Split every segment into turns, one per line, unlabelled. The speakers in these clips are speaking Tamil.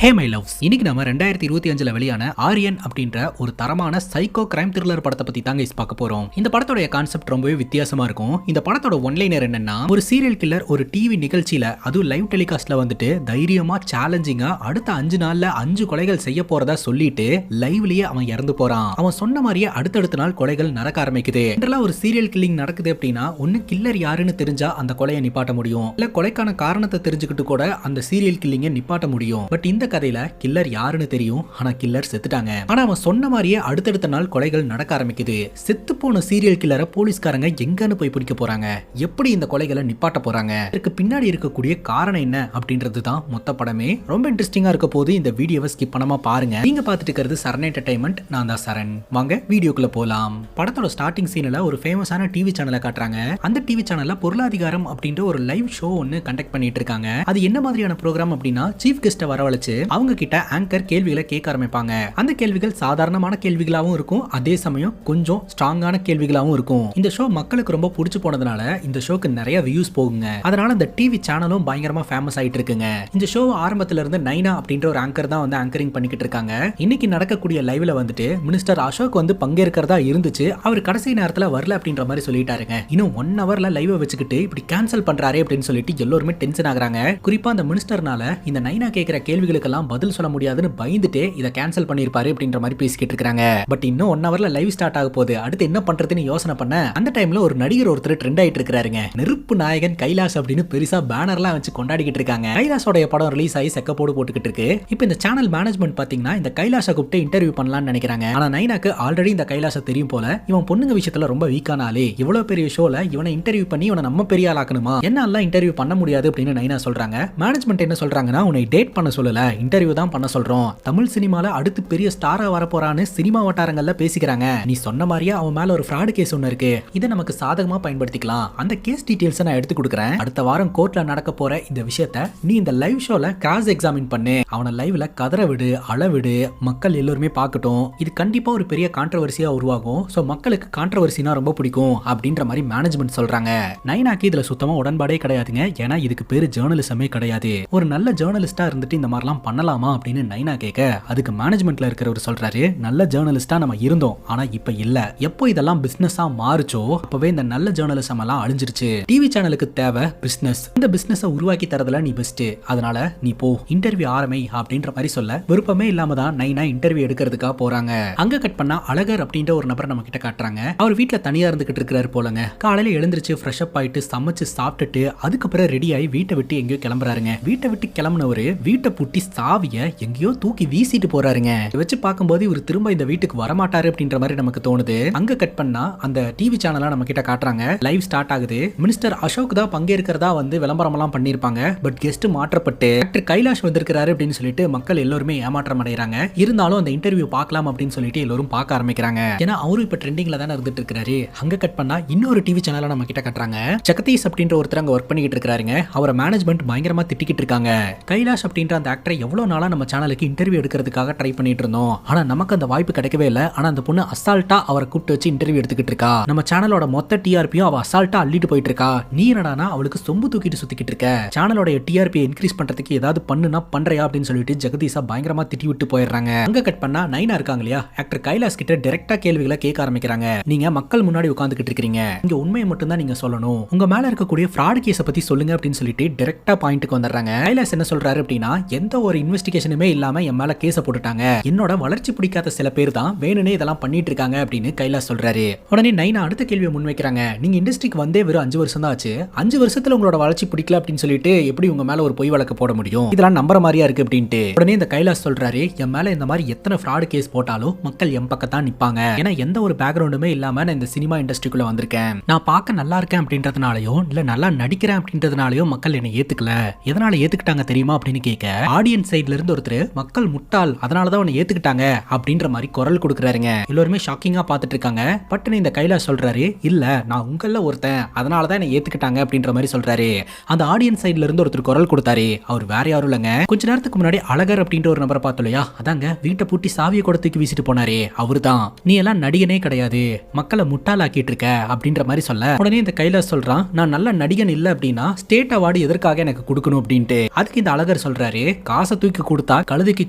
ஹே மை லவ்ஸ், இன்னைக்கு நம்ம 2025 வெளியான ஆரியன் அப்படின்ற ஒரு தரமான சைக்கோ கிரைம் த்ரில்லர் படத்தை பத்தி தாங்க பார்க்க போறோம். இந்த படத்தோட கான்செப்ட் ரொம்பவே வித்தியாசமா இருக்கும். இந்த படத்தோட ஒன்லைனர் என்னன்னா, ஒரு சீரியல் கில்லர் ஒரு டிவி நிகழ்ச்சியில அதுவும் லைவ் டெலிகாஸ்ட்ல வந்துட்டு தைரியமா சேலஞ்சிங்கா அடுத்த 5 நாள்ல 5 கொலைகள் செய்ய போறதா சொல்லிட்டு லைவ்லயே அவன் இறந்து போறான். அவன் சொன்ன மாதிரியே அடுத்தடுத்த நாள் கொலைகள் நடக்க ஆரம்பிக்குது. ஒரு சீரியல் கில்லிங் நடக்குது அப்படின்னா ஒன்னு கில்லர் யாருன்னு தெரிஞ்சா அந்த கொலையை நிப்பாட்ட முடியும், இல்ல கொலைக்கான காரணத்தை தெரிஞ்சுக்கிட்டு கூட அந்த சீரியல் கில்லிங்கை நிப்பாட்ட முடியும். பட் இந்த கதையில கில்லர் யாருன்னு தெரியும், ஆனா கில்லர் செத்துட்டாங்க. ஆனா அவன் சொன்ன மாதிரியே அடுத்தடுத்த நாள் கொலைகள் நடக்க ஆரம்பிக்குது. செத்து போன சீரியல் கில்லரை போலீஸ்காரங்க எங்கன்னு போய் பிடிக்க போறாங்க, எப்படி இந்த கொலைகளை நிப்பாட்ட போறாங்க, இதுக்கு பின்னாடி இருக்கக்கூடிய காரணம் என்ன அப்படின்றது தான் மொத்த படமே. ரொம்ப இன்ட்ரெஸ்டிங்கா இருக்க போது இந்த வீடியோவை ஸ்கிப் பண்ணாம பாருங்க. நீங்க பாத்துட்டு இருக்கிறது சரண் என்டர்டைன்மெண்ட், நான் தான் சரண். வாங்க வீடியோக்குள்ள போலாம். படத்தோட ஸ்டார்டிங் சீன்ல ஒரு ஃபேமஸான டிவி சேனலை காட்டுறாங்க. அந்த டிவி சேனல்ல பொருளாதாரம் அப்படின்ற ஒரு லைவ் ஷோ ஒன்னு கண்டக்ட் பண்ணிட்டு இருக்காங்க. அது என்ன மாதிரியான ப்ரோக்ராம் அப்படின்னா, சீஃப் கெஸ்ட்டை வரவழைச்சு அவங்க கிட்ட ஆங்கர் கேள்விகளை கேட்க ஆரம்பிப்பாங்க. அந்த கேள்விகள் சாதாரணமான கேள்விகளாகவும் இருக்கும், அதே சமயம் கொஞ்சம் ஸ்ட்ராங்கான கேள்விகளாகவும் இருக்கும். இந்த ஷோ மக்களுக்கு ரொம்ப பிடிச்சு போனதுனால இந்த ஷோக்கு நிறைய வியூஸ் போகுங்க. அதனால இந்த டிவி சேனலும் பயங்கரமா ஃபேமஸ் ஆயிட்டு இருக்குங்க. இந்த ஷோ ஆரம்பத்துல இருந்து நைனா அப்படின்ற ஒரு ஆங்கர் தான் வந்து ஆங்கரிங் பண்ணிக்கிட்டு இருக்காங்க. இன்னைக்கு நடக்கக்கூடிய லைவ்ல வந்துட்டு மினிஸ்டர் அசோக் வந்து பங்கேற்கிறதா இருந்துச்சு, அவர் கடைசி நேரத்துல வரல அப்படின்ற மாதிரி சொல்லிட்டாருங்க. இன்னும் 1 ஹவர்ல லைவ் வச்சுக்கிட்டு இப்படி கேன்சல் பண்றாரு அப்படின்னு சொல்லிட்டு எல்லாருமே டென்ஷன் ஆகுறாங்க. குறிப்பா அந்த மினிஸ்டர்னால இந்த நைனா கேட்கிற கேள்விகளுக்கெல்லாம் பதில் சொல்ல முடியாதுன்னு பயந்துட்டே இதை கேன்சல் பண்ணிருப்பாரு அப்படின்ற மாதிரி பேசிக்கிட்டு இருக்காங்க. பட் இன்னும் 1 ஹவர்ல லைவ் ஸ்டார்ட் ஆக போகுது, அடுத்து என்ன பண்றதுன்னு யோசனை பண்ண அந்த டைம்ல ஒரு நடிகர் ஒருத்தர் ட்ரெண்ட் ஆயிட்டு இருக்காருங்க. நெருப்பு நாயகன் கைலாஷ் அப்படின்னு பெருசா பேனர்லாம் வச்சு கொண்டாடிக்கிட்டு இருக்காங்க. கைலாஷோட படம் ரிலீஸ் ஆகி செக்கப்போடு போட்டுக்கிட்டு இருக்கு. இப்போ இந்த சேனல் மேனேஜ்மெண்ட் பாத்தீங்கன்னா இந்த கைலாஷை கூப்பிட்டு இன்டர்வியூ பண்ணலாம்னு நினைக்கிறாங்க. ஆனா நைனாக்கு ஆல்ரெடி இந்த கைலாஷை தெரியும் போல, இவன் பொண்ணுங்க விஷயத்துல ரொம்ப வீக்கான ஆளே, இவ்வளவு பெரிய ஷோல இவனை இன்டர்வியூ பண்ணி இவனை நம்ம பெரிய ஆளாக்கணுமா, என்னால இன்டர்வியூ பண்ண முடியாது அப்படின்னு நைனா சொல்றாங்க. மேனேஜ்மெண்ட் என்ன சொல்றாங்கன்னா, உன்னை டேட் பண்ண சொல்லல, இன்டர்வியூ தான் பண்ண சொல்றோம். தமிழ் சினிமால அடுத்து பெரிய ஸ்டாரா வர போறான்னு சினிமா வட்டாரங்கள்ல பேசிக்கிறாங்க. நீ சொன்ன மாதிரியே அவன் மேல ஒரு ஃப்ராட் கேஸ் ஒன்னு இருக்கு, இதை நமக்கு சாதகமா பயன்படுத்திக்கலாம். அந்த கேஸ் டீடைல்ஸ் நான் எடுத்து கொடுக்குறேன். அடுத்த வாரம் கோர்ட்ல நடக்க போற இந்த விஷயத்தை நீ இந்த லைவ் ஷோல கிராஸ் எக்ஸாமின் பண்ணு, அவனை லைவ்ல கதற விடு, அளவிடு, மக்கள் எல்லாருமே பார்க்கட்டும். இது கண்டிப்பா ஒரு பெரிய கான்ட்ரவர்சியா உருவாகும். சோ மக்களுக்கு கான்ட்ரவர்சினா ரொம்ப பிடிக்கும் அப்படின்ற மாதிரி மேனேஜ்மெண்ட் சொல்றாங்க. நைனாக்கு இதுல சுத்தமா உடன்பாடே கிடையாதுங்க. ஏன்னா இதுக்கு பேரு ஜேர்னலிசமே கிடையாது. ஒரு நல்ல ஜேர்னலிஸ்டா இருந்துட்டு இந்த மாதிரிலாம் பண்ணலாமா அப்படின்னு நைனா கேட்க, அதுக்கு மேனேஜ்மெண்ட்ல இருக்கிறவர் சொல்றாரு, நல்ல ஜேர்னலிஸ்டா நம்ம இருந்தோம், ஆனா இப்ப இல்ல. எப்போ இதெல்லாம் பிசினஸா மாறுச்சோ அப்பவே இந்த நல்ல ஜேர்னலிசம் எல்லாம் அழிஞ்சிருச்சு. டிவி சேனலுக்கு தேவை பிசினஸ், இந்த பிசினஸ் உருவாக்கி தரதுல நீ பெஸ்ட், அதனால நீ போ, இன்டர்வியூ ஆரம்பி அப்படின்ற மாதிரி சொல்ல விருப்பமே இல்லாம தான் நைனா இன்டர்வியூ எடுக்கிறதுக்காக போறாங்க. அங்க கட் பண்ணா அழகர் அப்படின்ற ஒரு நபர் நம்ம கிட்ட காட்டுறாங்க. அவர் வீட்டுல தனியா இருந்துகிட்டு இருக்காரு போலங்க. காலையில எழுந்திருச்சு ஃப்ரெஷ் அப் ஆயிட்டு சமைச்சு சாப்பிட்டுட்டு அதுக்கப்புறம் ரெடி ஆகி வீட்டை விட்டு எங்கேயோ கிளம்புறாருங்க. வீட்டை விட்டு கிளம்புனவரு வீட்டை பூட்டி சாவிய எங்கேயோ தூக்கி வீசிட்டு போறாருங்க. வச்சு பார்க்கும்போது இவர் திரும்ப இந்த வீட்டுக்கு வரமாட்டாரு அப்படின்ற மாதிரி நமக்கு தோணுது. அங்க கட் பண்ணா அந்த டிவி சேனலா நம்ம கிட்ட காட்டுறாங்க. லைவ் ஸ்டார்ட் ஆகுது. மினிஸ்டர் அசோக் தான் பங்கேற்கிறதா வந்து விளம்பரம் எல்லாம் பண்ணிருப்பாங்க. பட் கெஸ்ட் மாற்றப்பட்டு டாக்டர் கைலாஷ் வந்திருக்கிறாரு அப்படின்னு சொல்லிட்டு மக்கள் எல்லாருமே ஏமாற்றம் அடைகிறாங்க. இருந்தாலும் அந்த இன்டர்வியூ பார்க்கலாம் அப்படின்னு சொல்லிட்டு எல்லாரும் பார்க்க ஆரம்பிக்கிறாங்க. ஏன்னா அவரும் இப்ப ட்ரெண்டிங்ல தானே இருந்துட்டு இருக்காரு. அங்க கட் பண்ணா இன்னொரு டிவி சேனலா நம்ம கிட்ட காட்டுறாங்க. ஜெகதீஷ் அப்படின்ற ஒருத்தர் அங்க ஒர்க் பண்ணிக்கிட்டு இருக்காருங்க. அவரை மேனேஜ்மெண்ட் பயங்கரமா திட்டிக்கிட்டு இருக்காங்க. கைலாஷ் அப்படின்ற அந்த ஆக்டரை எவ்வளவு நாளா நம்ம சேனலுக்கு இன்டர்வியூ எடுக்கிறதுக்காக ட்ரை பண்ணிட்டு இருந்தோம், ஆனா நமக்கு அந்த வாய்ப்பு கிடைக்கவே இல்லை. ஆனா அந்த பொண்ணு அசால்ட்டா அவரை கூப்பிட்டு வச்சு இன்டர்வியூ எடுத்துக்கிட்டு இருக்கா. நம்ம சேனலோட மொத்த டிஆர்பியும் அவ அசால்ட்டா அள்ளிட்டு போயிட்டு இருக்கா. நீ என்னடானா அவளுக்கு சொம்பு தூக்கிட்டு சுத்திக்கிட்டு இருக்க, சேனலோட டிஆர்பி இன்க்ரீஸ் பண்றதுக்கு ஏதாவது பண்ணுனா பண்றியா அப்படின்னு சொல்லிட்டு ஜெகதீஷா பயங்கரமா திட்டி விட்டு போயிடுறாங்க. அங்க கட் பண்ணா நைனா இருக்காங்க இல்லையா, ஆக்டர் கைலாஷ் கிட்ட டைரக்டா கேள்விகளை கேட்க ஆரம்பிக்கிறாங்க. நீங்க மக்கள் முன்னாடி உட்கார்ந்துகிட்டு இருக்கீங்க, இங்க உண்மையை மட்டும் தான் நீங்க சொல்லணும், உங்க மேல இருக்கக்கூடிய ஃப்ராட் கேஸை பத்தி சொல்லுங்க அப்படின்னு சொல்லிட்டு டைரக்டா பாயிண்ட்க்கு வந்துடுறாங்க. கைலாஷ் என்ன சொல்றாரு அப்படின்னா, எந்த ஒரு இன்வெஸ்டிகேஷனுமே இல்லாம என் மேல கேஸ போட்டுட்டாங்க, என்னோட வளர்ச்சி பிடிக்காத சில பேர் தான் வேணுனே இதெல்லாம் பண்ணிட்டு இருக்காங்க அப்படின்னு கைலாஷ் சொல்றாரு. உடனே நைனா அடுத்த கேள்வியை முன்வைக்கிறாங்க. நீங்க இண்டஸ்ட்ரிக்கு வந்தே வெறும் 5 வருஷம் தான் ஆச்சு, 5 வருஷத்துல உங்களோட வளர்ச்சி பிடிக்கல அப்படின்னு சொல்லிட்டு எப்படி உங்க மேல ஒரு பொய் வழக்கு போட முடியும், இதெல்லாம் நம்புற மாதிரியா இருக்கு அப்படின்ட்டு. உடனே இந்த கைலாஷ் சொல்றாரு, என் மேல இந்த மாதிரி எத்தனை ஃப்ராட் கேஸ் போட்டாலும் மக்கள் என் பக்கத்தான் நிப்பாங்க. ஏன்னா எந்த ஒரு பேக்ரவுண்டுமே இல்லாம நான் இந்த சினிமா இண்டஸ்ட்ரிக்குள்ள வந்திருக்கேன். நான் பார்க்க நல்லா இருக்கேன் அப்படின்றதுனாலயோ இல்ல நல்லா நடிக்கிறேன் அப்படின்றதுனாலயோ மக்கள் என்னை ஏத்துக்கல. எதனால ஏத்துக்கிட்டாங்க தெரியுமா அப்படின்னு கேட்க, ஆடியன்ஸ் சைட்ல இருந்து ஒருத்தர் மக்கள் முட்டாள் அதனாலதான் உன்னை ஏத்துக்கிட்டாங்க அப்படின்ற மாதிரி குரல் கொடுக்குறாருங்க. எல்லாருமே ஷாக்கிங்கா பார்த்துட்டு இருக்காங்க. பட்டுன்னு இந்த கைலாஷ் சொல்றாரு, இல்ல நான் உங்கள ஒருத்தன் அதனாலதான் என்ன ஏத்துக்கிட்டாங்க அப்படின்ற மாதிரி சொல்றாரு. அந்த ஆடியன்ஸ் சைட்ல இருந்து ஒருத்தர் குரல் கொடுத்தாரு. அவர் வேற யாரும் இல்லங்க, கொஞ்ச நேரத்துக்கு முன்னாடி அழகர் அப்படின்ற ஒரு நபரை பார்த்தோம் இல்லையா, அதாங்க வீட்டை பூட்டி சாவியை கூட தூக்கி வீசிட்டு போனாரே அவரு தான். நீ எல்லாம் நடிகனே கிடையாது, மக்களை முட்டாளாக்கிட்டு இருக்க அப்படின்ற மாதிரி சொல்ல, உடனே இந்த கைலாஷ் சொல்றான், நான் நல்ல நடிகன் இல்ல அப்படின்னா ஸ்டேட் அவார்டு எதற்காக எனக்கு கொடுக்கணும் அப்படின்ட்டு. அதுக்கு இந்த அழகர் சொல்றாரு, காசு காசை தூக்கி கொடுத்தா கழுதைக்கு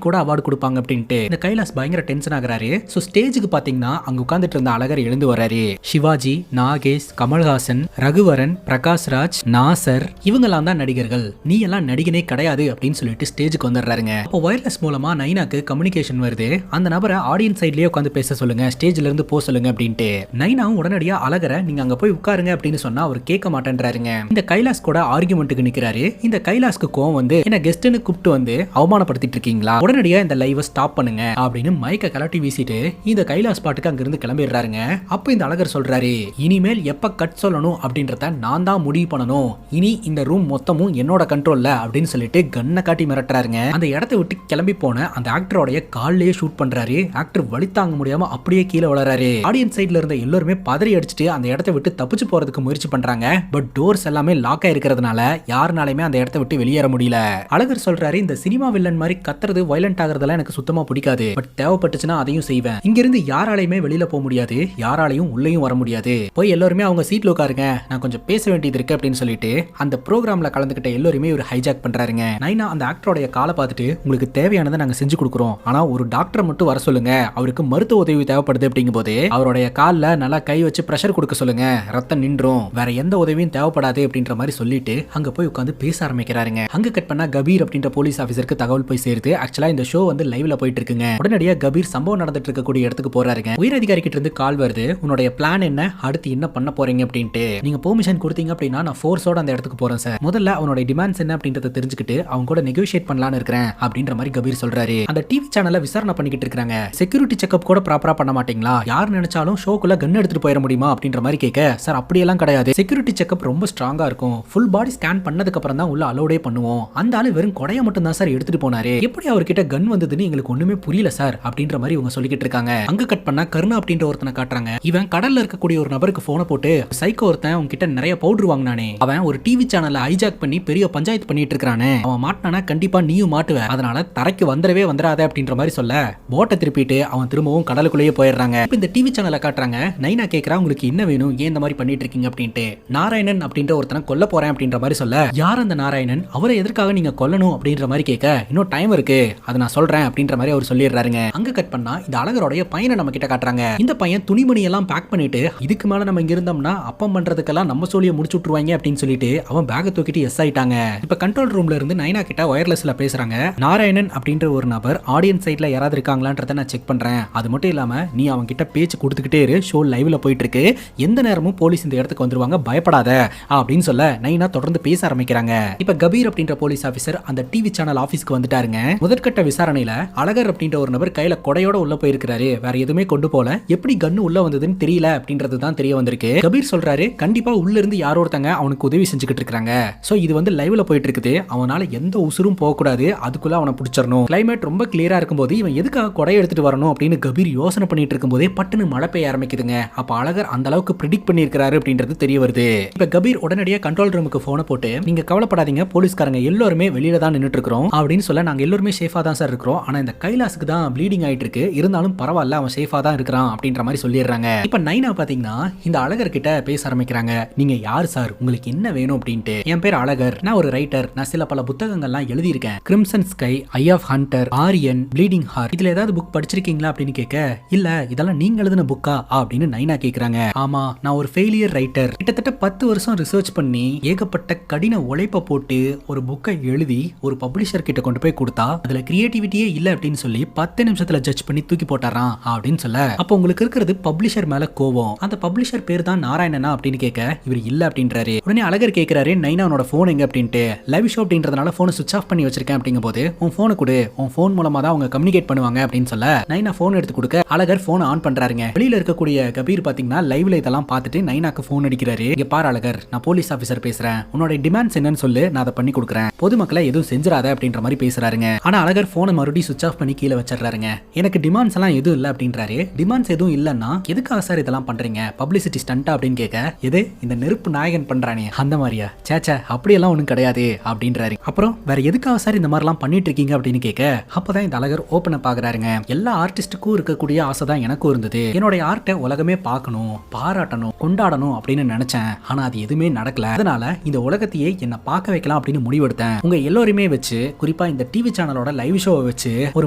கூட அவார்டு கொடுப்பாங்க அப்படின்ட்டு இந்த கைலாஸ் பயங்கர டென்ஷன் ஆகுறாரு. சோ ஸ்டேஜுக்கு பாத்தீங்கன்னா அங்க உட்கார்ந்துட்டு இருந்த அழகர் எழுந்து வராரு. சிவாஜி, நாகேஷ், கமல்ஹாசன், ரகுவரன், பிரகாஷ்ராஜ், நாசர் இவங்கெல்லாம் தான் நடிகர்கள், நீ எல்லாம் நடிகனே கிடையாது அப்படின்னு சொல்லிட்டு ஸ்டேஜுக்கு வந்துடுறாருங்க. அப்போ வயர்லெஸ் மூலமா நைனாக்கு கம்யூனிகேஷன் வருது. அந்த நபரை ஆடியன்ஸ் சைட்லயே உட்காந்து பேச சொல்லுங்க, ஸ்டேஜ்ல இருந்து போ சொல்லுங்க அப்படின்ட்டு. நைனாவும் உடனடியா அழகரை நீங்க அங்க போய் உட்காருங்க அப்படின்னு சொன்னா அவர் கேட்க மாட்டேன்றாருங்க. இந்த கைலாஸ் கூட ஆர்குமெண்ட்டுக்கு நிக்கிறாரு. இந்த கைலாஸ்க்கு கோவம் வந்து என்ன கெஸ்ட்னு கூப்பிட்டு வந்து அவமானப்படுத்திட்டு இருக்கீங்களா, உடனடியா இந்த லைவை ஸ்டாப் பண்ணுங்க அப்படின்னு மைக்க கலட்டி வீசிட்டு இந்த கைலாஸ் பாட்டுக்கு அங்க இருந்து கிளம்பிடுறாருங்க. அப்ப இந்த அழகர் சொல்றாரு, இனிமேல் எப்ப கட் சொல்லணும் அப்படின்றத நான் தான் முடிவு பண்ணணும், இனி இந்த ரூம் மொத்தமும் என்னோட கண்ட்ரோல்ல அப்படின்னு சொல்லிட்டு கண்ணை காட்டி மிரட்டுறாருங்க. அந்த இடத்தை விட்டு கிளம்பி போன அந்த ஆக்டரோடைய கால்லயே ஷூட் பண்றாரு. ஆக்டர் வலி தாங்க முடியாம அப்படியே கீழே விழறாரு. ஆடியன்ஸ் சைட்ல இருந்த எல்லாருமே பதறி அடிச்சுட்டு அந்த இடத்தை விட்டு தப்பிச்சு போறதுக்கு முயற்சி பண்றாங்க. பட் டோர்ஸ் எல்லாமே லாக் ஆயிருக்கிறதுனால யாருனாலுமே அந்த இடத்தை விட்டு வெளியேற முடியல. அழகர் சொல்றாரு, இந்த சினிமா வில்லன் மாதிரி கத்துறது வயலண்ட் ஆகிறதெல்லாம் எனக்கு சுத்தமா பிடிக்காது, பட் தேவைப்பட்டுச்சுன்னா அதையும் செய்வேன். இங்க இருந்து யாராலையுமே வெளியில போக முடியாது, யாராலையும் உள்ளேயும் வர முடியாது, போய் எல்லாருமே அவங்க சீட்ல உட்காருங்க, நான் கொஞ்சம் பேச வேண்டியது இருக்கு அப்படின்னு சொல்லிட்டு அந்த ப்ரோக்ராம்ல கலந்துக்கிட்ட எல்லாருமே ஒரு ஹைஜாக் பண்றாருங்க. நைனா அந்த ஆக்டரோட காலை பார்த்துட்டு உங்களுக்கு தேவையானதை நாங்க செஞ்சு கொடுக்குறோம், ஆனா ஒரு டாக்டரை மட்டும் வர சொல்லுங்க, அவருக்கு மருத்துவ உதவி தேவைப்படுது அப்படிங்கும் போது அவருடைய காலில் நல்லா கை வச்சு பிரஷர் கொடுக்க சொல்லுங்க, ரத்தம் நின்றும், வேற எந்த உதவியும் தேவைப்படாது அப்படின்ற மாதிரி சொல்லிட்டு அங்க போய் உட்காந்து பேச ஆரம்பிக்கிறாருங்க. அங்க கட் பண்ணா கபீர் அப்படின்ற போலீஸ் ஆபீசருக்கு தகவல் போய் சேருது. ஆக்சுவலா இந்த ஷோ வந்து லைவ்ல போயிட்டு இருக்குங்க. உடனடியா கபீர் சம்பவம் நடந்துட்டு இருக்கக்கூடிய இடத்துக்கு போறாருங்க. உயர் அதிகாரி கிட்ட இருந்து கால் வருது, உன்னுடைய பிளான் என்ன, அடுத்து என்ன பண்ண போறீங்க அப்படின்ட்டு. நீங்க பெர்மிஷன் கொடுத்தீங்க அப்படின்னா நான் ஃபோர்ஸோட அந்த இடத்துக்கு போறேன் சார், முதல்ல அவனுடைய டிமாண்ட்ஸ் என்ன அப்படின்றத தெரிஞ்சுக்கிட்டு அவங்க கூட நெகோஷியேட் பண்ணலாம்னு இருக்கிறேன் அப்படின்ற மாதிரி கபீர் சொல்றாரு. அந்த டிவி சேனல்ல விசாரணை பண்ணிக்கிட்டு இருக்காங்க. செக்யூரிட்டி செக்அப் கூட ப்ராப்பரா பண்ண மாட்டீங்களா, யார் நினைச்சாலும் ஷோக்குள்ள கன் எடுத்துட்டு போயிட முடியுமா அப்படின்ற மாதிரி கேட்க, சார் அப்படியெல்லாம் கிடையாது, செக்யூரிட்டி செக்அப் ரொம்ப ஸ்ட்ராங்கா இருக்கும், ஃபுல் பாடி ஸ்கேன் பண்ணதுக்கு அப்புறம் தான் உள்ள அலோடே பண்ணுவோம், அந்த ஆளு வெறும் கொடைய மட்டும் தான் சார் எடுத்துட்டு போனாரு, எப்படி அவர்கிட்ட கன் வந்ததுன்னு எங்களுக்கு ஒண்ணுமே புரியல சார் அப்படின்ற மாதிரி இவங்க சொல்லிக்கிட்டு இருக்காங்க. அங்க கட் பண்ணா கருணா அப்படின்ற ஒருத்தனை காட்டுறாங்க. இவன் கடல்ல இருக்கக்கூடிய ஒரு நபருக்கு போனை போட்டு, சைக்கோ ஒருத்தன் உங்ககிட்ட நிறைய பவுடர் வாங்கினானே, அவன் ஒரு டிவி சேனல்ல ஹைஜாக் பண்ணி பெரிய பஞ்சாயத்து பண்ணிட்டு இருக்கானே, அவன் மாட்டினானா கண்டிப்பா நீயும் மாட்டுவ, அதனால தரைக்கு வந்துடவே வந்துடாத அப்படின்ற மாதிரி சொல்ல போட்டை திருப்பிட்டு அவன் திரும்பவும் கடலுக்குள்ளேயே போயிடுறாங்க. இப்ப இந்த டிவி சேனலை காட்டுறாங்க. நைனா கேக்குறா, உங்களுக்கு என்ன வேணும், ஏன் இந்த மாதிரி பண்ணிட்டு இருக்கீங்க அப்படின்ட்டு. நாராயணன் அப்படின்ற ஒருத்தனை கொல்ல போறேன் அப்படின்ற மாதிரி சொல்ல, யார் அந்த நாராயணன், அவரை எதற்காக நீங்க கொல்லணும் அப்படின்ற மாதிரி கேட்க, இன்னும் டைம் இருக்கு, அதை நான் சொல்றேன் அப்படின்ற மாதிரி அவர் சொல்லிடுறாருங்க. அங்க கட் பண்ணா இந்த அழகருடைய பையனை நம்ம கிட்ட காட்டுறாங்க. இந்த பையன் துணிமணி எல்லாம் பேக் பண்ணிட்டு, இதுக்கு மேல நம்ம இங்க இருந்தோம்னா அப்பம் பண்றதுக்கெல்லாம் நம்ம சொல்லிய முடிச்சு விட்டுருவாங்க அப்படின்னு சொல்லிட்டு அவன் பேக்கை தூக்கிட்டு எஸ் ஆயிட்டாங்க. இப்ப கண்ட்ரோல் ரூம்ல இருந்து நைனா கிட்ட வயர்லெஸ்ல பேசுறாங்க. நாராயணன் அப்படின்ற ஒரு நபர் ஆடியன்ஸ் சைட்ல யாராவது இருக்காங்களான்றத நான் செக் பண்றேன், அது மட்டும் இல்லாம நீ அவங்க கிட்ட பேச்சு கொடுத்துக்கிட்டே இரு, ஷோ லைவ்ல போயிட்டு இருக்கு, எந்த நேரமும் போலீஸ் இந்த இடத்துக்கு வந்துருவாங்க, பயப்படாத அப்படின்னு சொல்ல நைனா தொடர்ந்து பேச ஆரம்பிக்கிறாங்க. இப்ப கபீர் அப்படின்ற போலீஸ் ஆபீசர் அந்த டிவி சேனல் ஆபீஸ்க்கு வந்துட்டாருங்க. முதற்கட்ட விசாரணையில அழகர் அப்படின்ற ஒரு நபர் கையில கொடையோட உள்ள போயிருக்காரு, வேற எதுவுமே கொண்டு போல, எப்படி கன்னு உள்ள வந்ததுன்னு தெரியல அப்படின்றது தான் தெரிய வந்திருக்கு. கபீர் சொல்றாரு, கண்டிப்பா உள்ள இருந்து யாரோ ஒருத்தங்க அவனுக்கு உதவி செஞ்சுக்கிட்டு இருக்காங்க, சோ இது வந்து லைவ்ல போயிட்டு இருக்குது, அவனால எந்த உசுரும் போக கூடாது, அதுக்குள்ள அவனை பிடிச்சிடணும், கிளைமேட் ரொம்ப கிளியரா இருக்கும்போது இவன் எதுக்காக கொடை எடுத்துட்டு வரணும் அப்படின்னு கபீர் யோசனை பண்ணிட்டு இருக்கும்போதே பட்டுன்னு மழை பெய்ய ஆரம்பிக்குதுங்க. அப்ப அழகர் அந்த அளவுக்கு பிரெடிக்ட் பண்ணியிருக்காரு அப்படின்றது தெரிய வருது. இப்ப கபீர் உடனடியா கண்ட்ரோல் ரூமுக்கு போனை போட்டு, நீங்க கவலைப்படாதீங்க, போலீஸ்காரங்க எல்லாருமே வெளியில தான் நின்னுட்டு இருக்கிறோம் அப்படின்னு சொல்ல, நாங்க எல்லாருமே சேஃபா தான் சார் இருக்கிறோம், ஆனா இந்த கைலாஸுக்கு தான் ப்ளீடிங் ஆயிட்டு இருக்கு, இருந்தாலும் பரவாயில்ல அவன் சேஃபா தான் இருக்கிறான் அப்படின்ற மாதிரி சொல்லிடுறாங்க. இப்ப நைனா பாத்தீங்கன்னா இந்த அழகர் கிட்ட பேச ஆரம்பிக்கிறாங்க. நீங்க யார் சார், உங்களுக்கு என்ன வேணும் அப்படின்ட்டு. என் பேர் அழகர், நான் ஒரு ரைட்டர், நான் சில பல புத்தகங்கள்லாம் எழுதியிருக்கேன், crimson sky, eye of hunter, Aryan, bleeding heart, இதுல ஏதாவது புக் படிச்சிருக்கீங்களா அப்படின்னு கேட்க, இல்ல இதெல்லாம் நீங்க எழுதின புக்கா அப்படின்னு நைனா கேக்குறாங்க. ஆமா, நான் ஒரு ஃபெயிலியர் ரைட்டர், கிட்டத்தட்ட 10 வருஷம் ரிசர்ச் பண்ணி ஏகப்பட்ட கடின உழைப்ப போட்டு ஒரு புக்கை எழுதி ஒரு பப்ளிஷர் கிட்ட கொண்டு போய் கொடுத்தா அதுல கிரியேட்டிவிட்டியே இல்ல அப்படின்னு சொல்லி 10 நிமிஷத்துல ஜட்ஜ் பண்ணி தூக்கி போட்டாராம் அப்படின்னு சொல்ல, அப்ப உங்களுக்கு இருக்கிறது பப்ளிஷர் மேல கோவம், அந்த பப்ளிஷர் பேர் தான் நாராயணனா அப்படின்னு கேட்க இவர் இல்ல அப்படின்றாரு. உடனே அழகர் கேட்கிறாரு, நைனா உன்னோட போன் எங்க அப்படின்ட்டு. லைவ் ஷோ அப்படின்றதுனால போனை சுவிட்ச் ஆஃப் பண்ணி வச்சிருக்கேன் அப்படிங்கும் போது, உன் போனை கொடு, உன் போன் மூலமா தான் அவங்க கம்யூனிகேட் பண்ணுவாங்க அப்படின்னு சொல்ல நைனா போன் எடுத்து கொடுக்க அழகர் போன் ஆன் பண்றாருங்க. வெளியில இருக்கக்கூடிய கபீர் பாத்தீங்கன்னா லைவ்ல இதெல்லாம் பார்த்துட்டு நைனாக்கு போன் அடிக்கிறாரு. இங்க பாரு அழகர், நான் போலீஸ் ஆபீசர் பேசுறேன், உன்னோட டிமாண்ட்ஸ் என்னன்னு சொல்லு, நான் அதை பண்ணி கொடுக்குறேன், பொதுமக்களை எதுவும் செஞ்சிராத அப்படின்ற மாதிரி பேசுறாருங்க. ஆனா அழகர் போனை மறுபடியும் சுவிட்ச் ஆஃப் பண்ணி கீழே வச்சிடறாருங்க. எனக்கு டிமாண்ட்ஸ் எல்லாம் எதுவும் இல்ல அப்படின்றாரு. டிமாண்ட்ஸ் எதுவும் இல்லன்னா எதுக்காக சார் இதெல்லாம் பண்றீங்க, பப்ளிசிட்டி ஸ்டண்டா அப்படின்னு கேட்க, எது இந்த நெருப்பு நாயகன் பண்றானே அந்த மாதிரியா, சேச்சா அப்படியெல்லாம் ஒண்ணும் கிடையாது அப்படின்றாரு. அப்புறம் வேற எதுக்காக சார் இந்த மாதிரிலாம் பண்ணிட்டு இருக்கீங்க அப்படின்னு கேட்க, அப்பதான் இந்த அழகர் ஓபன் அப் ஆகுறாருங்க. எல்லா ஆர்டிஸ்டுக்கும் இருக்கக்கூடிய ஆசை தான் எனக்கும் இருந்தது, என்னுடைய ஆர்ட்டை உலகமே பார்க்கணும், பாராட்டணும், கொண்டாடணும் அப்படின்னு நினைச்சேன், ஆனா அது எதுவுமே நடக்கல, அதனால இந்த உலகத்தையே என்ன பார்க்க வைக்கலாம் அப்படின்னு முடிவெடுத்தேன், உங்க எல்லோருமே வச்சு குறிப்பா இந்த டிவி சேனலோட லைவ் ஷோவை வச்சு ஒரு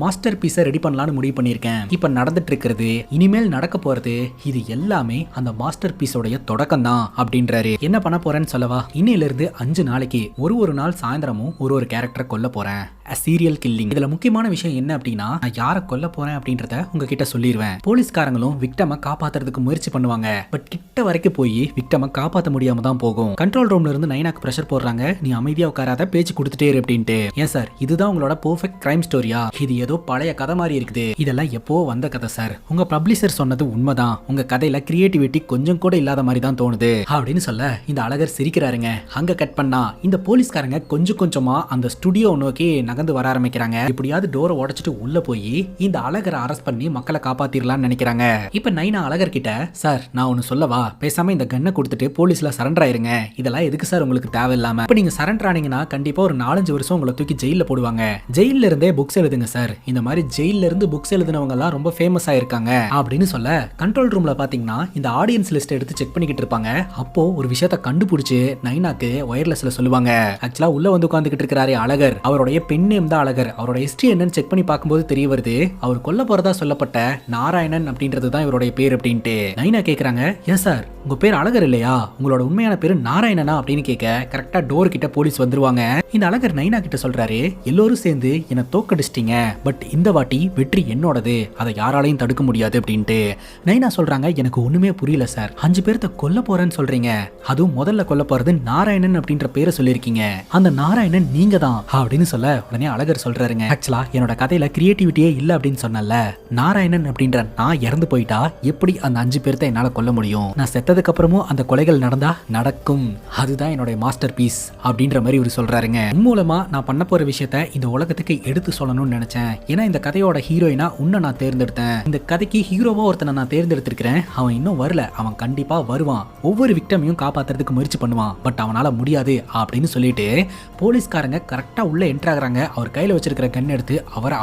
மாஸ்டர் பீஸை ரெடி பண்ணலாம்னு முடிவு பண்ணியிருக்கேன். இப்ப நடந்துட்டு இருக்கிறது, இனிமேல் நடக்க போறது, இது எல்லாமே அந்த மாஸ்டர் பீஸோடைய தொடக்கம் தான் அப்படின்றாரு. என்ன பண்ண போறேன்னு சொல்லவா? இன்னையில இருந்து 5 நாளைக்கு ஒரு நாள் சாயந்தரமும் ஒரு கேரக்டரை கொல்ல போறேன். Serial killing. இதுல முக்கியமான விஷயம் என்ன அப்படின்னா, நான் யாரை கொல்ல போறேன் அப்படின்றத உங்ககிட்ட சொல்லிடுவேன். போலீஸ்காரங்களும் விக்டமை காப்பாத்துறதுக்கு முயற்சி பண்ணுவாங்க. பட் கிட்ட வரைக்கும் போய் விக்டமை காப்பாற்ற முடியாம தான் போகும். கண்ட்ரோல் ரூம்ல இருந்து நைனாக்கு பிரஷர் போடுறாங்க, நீ அமைதியா உட்காராத, பேச்சு கொடுத்துட்டே இரு அப்படின்ட்டு. ஏன் சார், இதுதான் உங்களோட பெர்ஃபெக்ட் கிரைம் ஸ்டோரியா? இது ஏதோ பழைய கதை மாதிரி இருக்குது. இதெல்லாம் எப்போ வந்த கதை சார். உங்க பப்ளிஷர் சொன்னது உண்மைதான். உங்க கதையில கிரியேட்டிவிட்டி கொஞ்சம் கூட இல்லாத மாதிரி தான் தோணுது அப்படின்னு சொல்ல இந்த அழகர் சிரிக்கிறாருங்க. அங்க கட் பண்ணா இந்த போலீஸ்காரங்க கொஞ்சம் கொஞ்சமா அந்த ஸ்டுடியோ நோக்கி நகர்ந்து வர ஆரம்பிக்கிறாங்க. எப்படியாவது டோரை உடைச்சிட்டு உள்ள போய் இந்த அழகரை அரெஸ்ட் பண்ணி மக்களை காப்பாத்திரலாம்னு நினைக்கிறாங்க. இப்ப நைனா அழகர் கிட்ட, சார் நான் ஒன்னு சொல்லவா, பேசாம இந்த கன்னை கொடுத்துட்டு போலீஸ்ல சரண்டர் ஆயிருங்க. இதெல்லாம் எதுக்கு சார் உங்களுக்கு தேவையில்லாம? இப்ப நீங்க சரண்டர் ஆனீங்கன்னா கண்டிப்பா ஒரு 4-5 வருஷம் உங்களை தூக்கி ஜெயில போடுவாங்க. ஜெயில இருந்தே புக்ஸ் எழுதுங்க சார். இந்த மாதிரி ஜெயில இருந்து புக்ஸ் எழுதினவங்க எல்லாம் ரொம்ப ஃபேமஸ் ஆயிருக்காங்க அப்படின்னு சொல்ல, கண்ட்ரோல் ரூம்ல பாத்தீங்கன்னா இந்த ஆடியன்ஸ் லிஸ்ட் எடுத்து செக் பண்ணிக்கிட்டு இருப்பாங்க. அப்போ ஒரு விஷயத்தை கண்டுபிடிச்சு நைனாக்கு வயர்லெஸ்ல சொல்லுவாங்க. ஆக்சுவலா உள்ள வந்து உட்கார்ந்துகிட்டு இருக்கிறாரு அழகர். அவருடைய பெண் நேம் தான் அழகர். அவரோட ஹிஸ்டரி என்னன்னு செக் பண்ணி பார்க்கும்போது தெரிய வருது, அவர் கொல்ல போறதா சொல்லப்பட்ட நாராயணன் அப்படின்றது தான் இவருடைய பேர் அப்படின்ட்டு. நைனா கேக்குறாங்க, ஏன் சார் உங்க பேர் அழகர் இல்லையா, உங்களோட உண்மையான பேரு நாராயணனா அப்படின்னு கேட்க கரெக்டா டோர் கிட்ட போலீஸ் வந்துருவாங்க. இந்த அழகர் நைனா கிட்ட சொல்றாரு, எல்லோரும் சேர்ந்து என்ன தோக்கடிச்சிட்டீங்க, பட் இந்த வாட்டி வெற்றி என்னோடது, அதை யாராலையும் தடுக்க முடியாது அப்படின்ட்டு. நைனா சொல்றாங்க, எனக்கு ஒண்ணுமே புரியல சார். 5 பேர்த்த கொல்ல போறேன்னு சொல்றீங்க, அதுவும் முதல்ல கொல்ல போறது நாராயணன் அப்படின்ற பேரை சொல்லிருக்கீங்க. அந்த நாராயணன் நீங்க தான் அப்படின்னு சொல்ல உடனே அழகர் சொல்றாருங்க, ஆக்சுவலா என்னோட கதையில கிரியேட்டிவிட்டியே இல்ல அப்படின்னு சொன்னல, நாராயணன் அப்படின்ற நான் இறந்து போயிட்டா எப்படி அந்த 5 பேர்த்த என்னால கொல்ல முடியும்? நான் செத்ததுக்கு அப்புறமும் அந்த கொலைகள் நடந்தா நடக்கும். அதுதான் என்னோட மாஸ்டர் பீஸ் அப்படின்ற மாதிரி இவர் சொல்றாருங்க. மூலமா நான் பண்ண போற விஷயத்த இந்த உலகத்துக்கு எடுத்து சொல்லணும்னு நினைச்சேன். ஏன்னா இந்த கதையோட ஹீரோயினா உன்னை நான் தேர்ந்தெடுத்தேன். இந்த கதைக்கு ஹீரோவா ஒருத்தனை நான் தேர்ந்தெடுத்திருக்கிறேன். அவன் இன்னும் வரல, அவன் கண்டிப்பா வருவான். ஒவ்வொரு விக்டமையும் காப்பாத்துறதுக்கு முயற்சி பண்ணுவான், பட் அவனால முடியாது அப்படின்னு சொல்லிட்டு போலீஸ்காரங்க கரெக்டா உள்ள என்டர் ஆகுறாங்க. அவர் கையில வச்சிருக்கிற கன் எடுத்து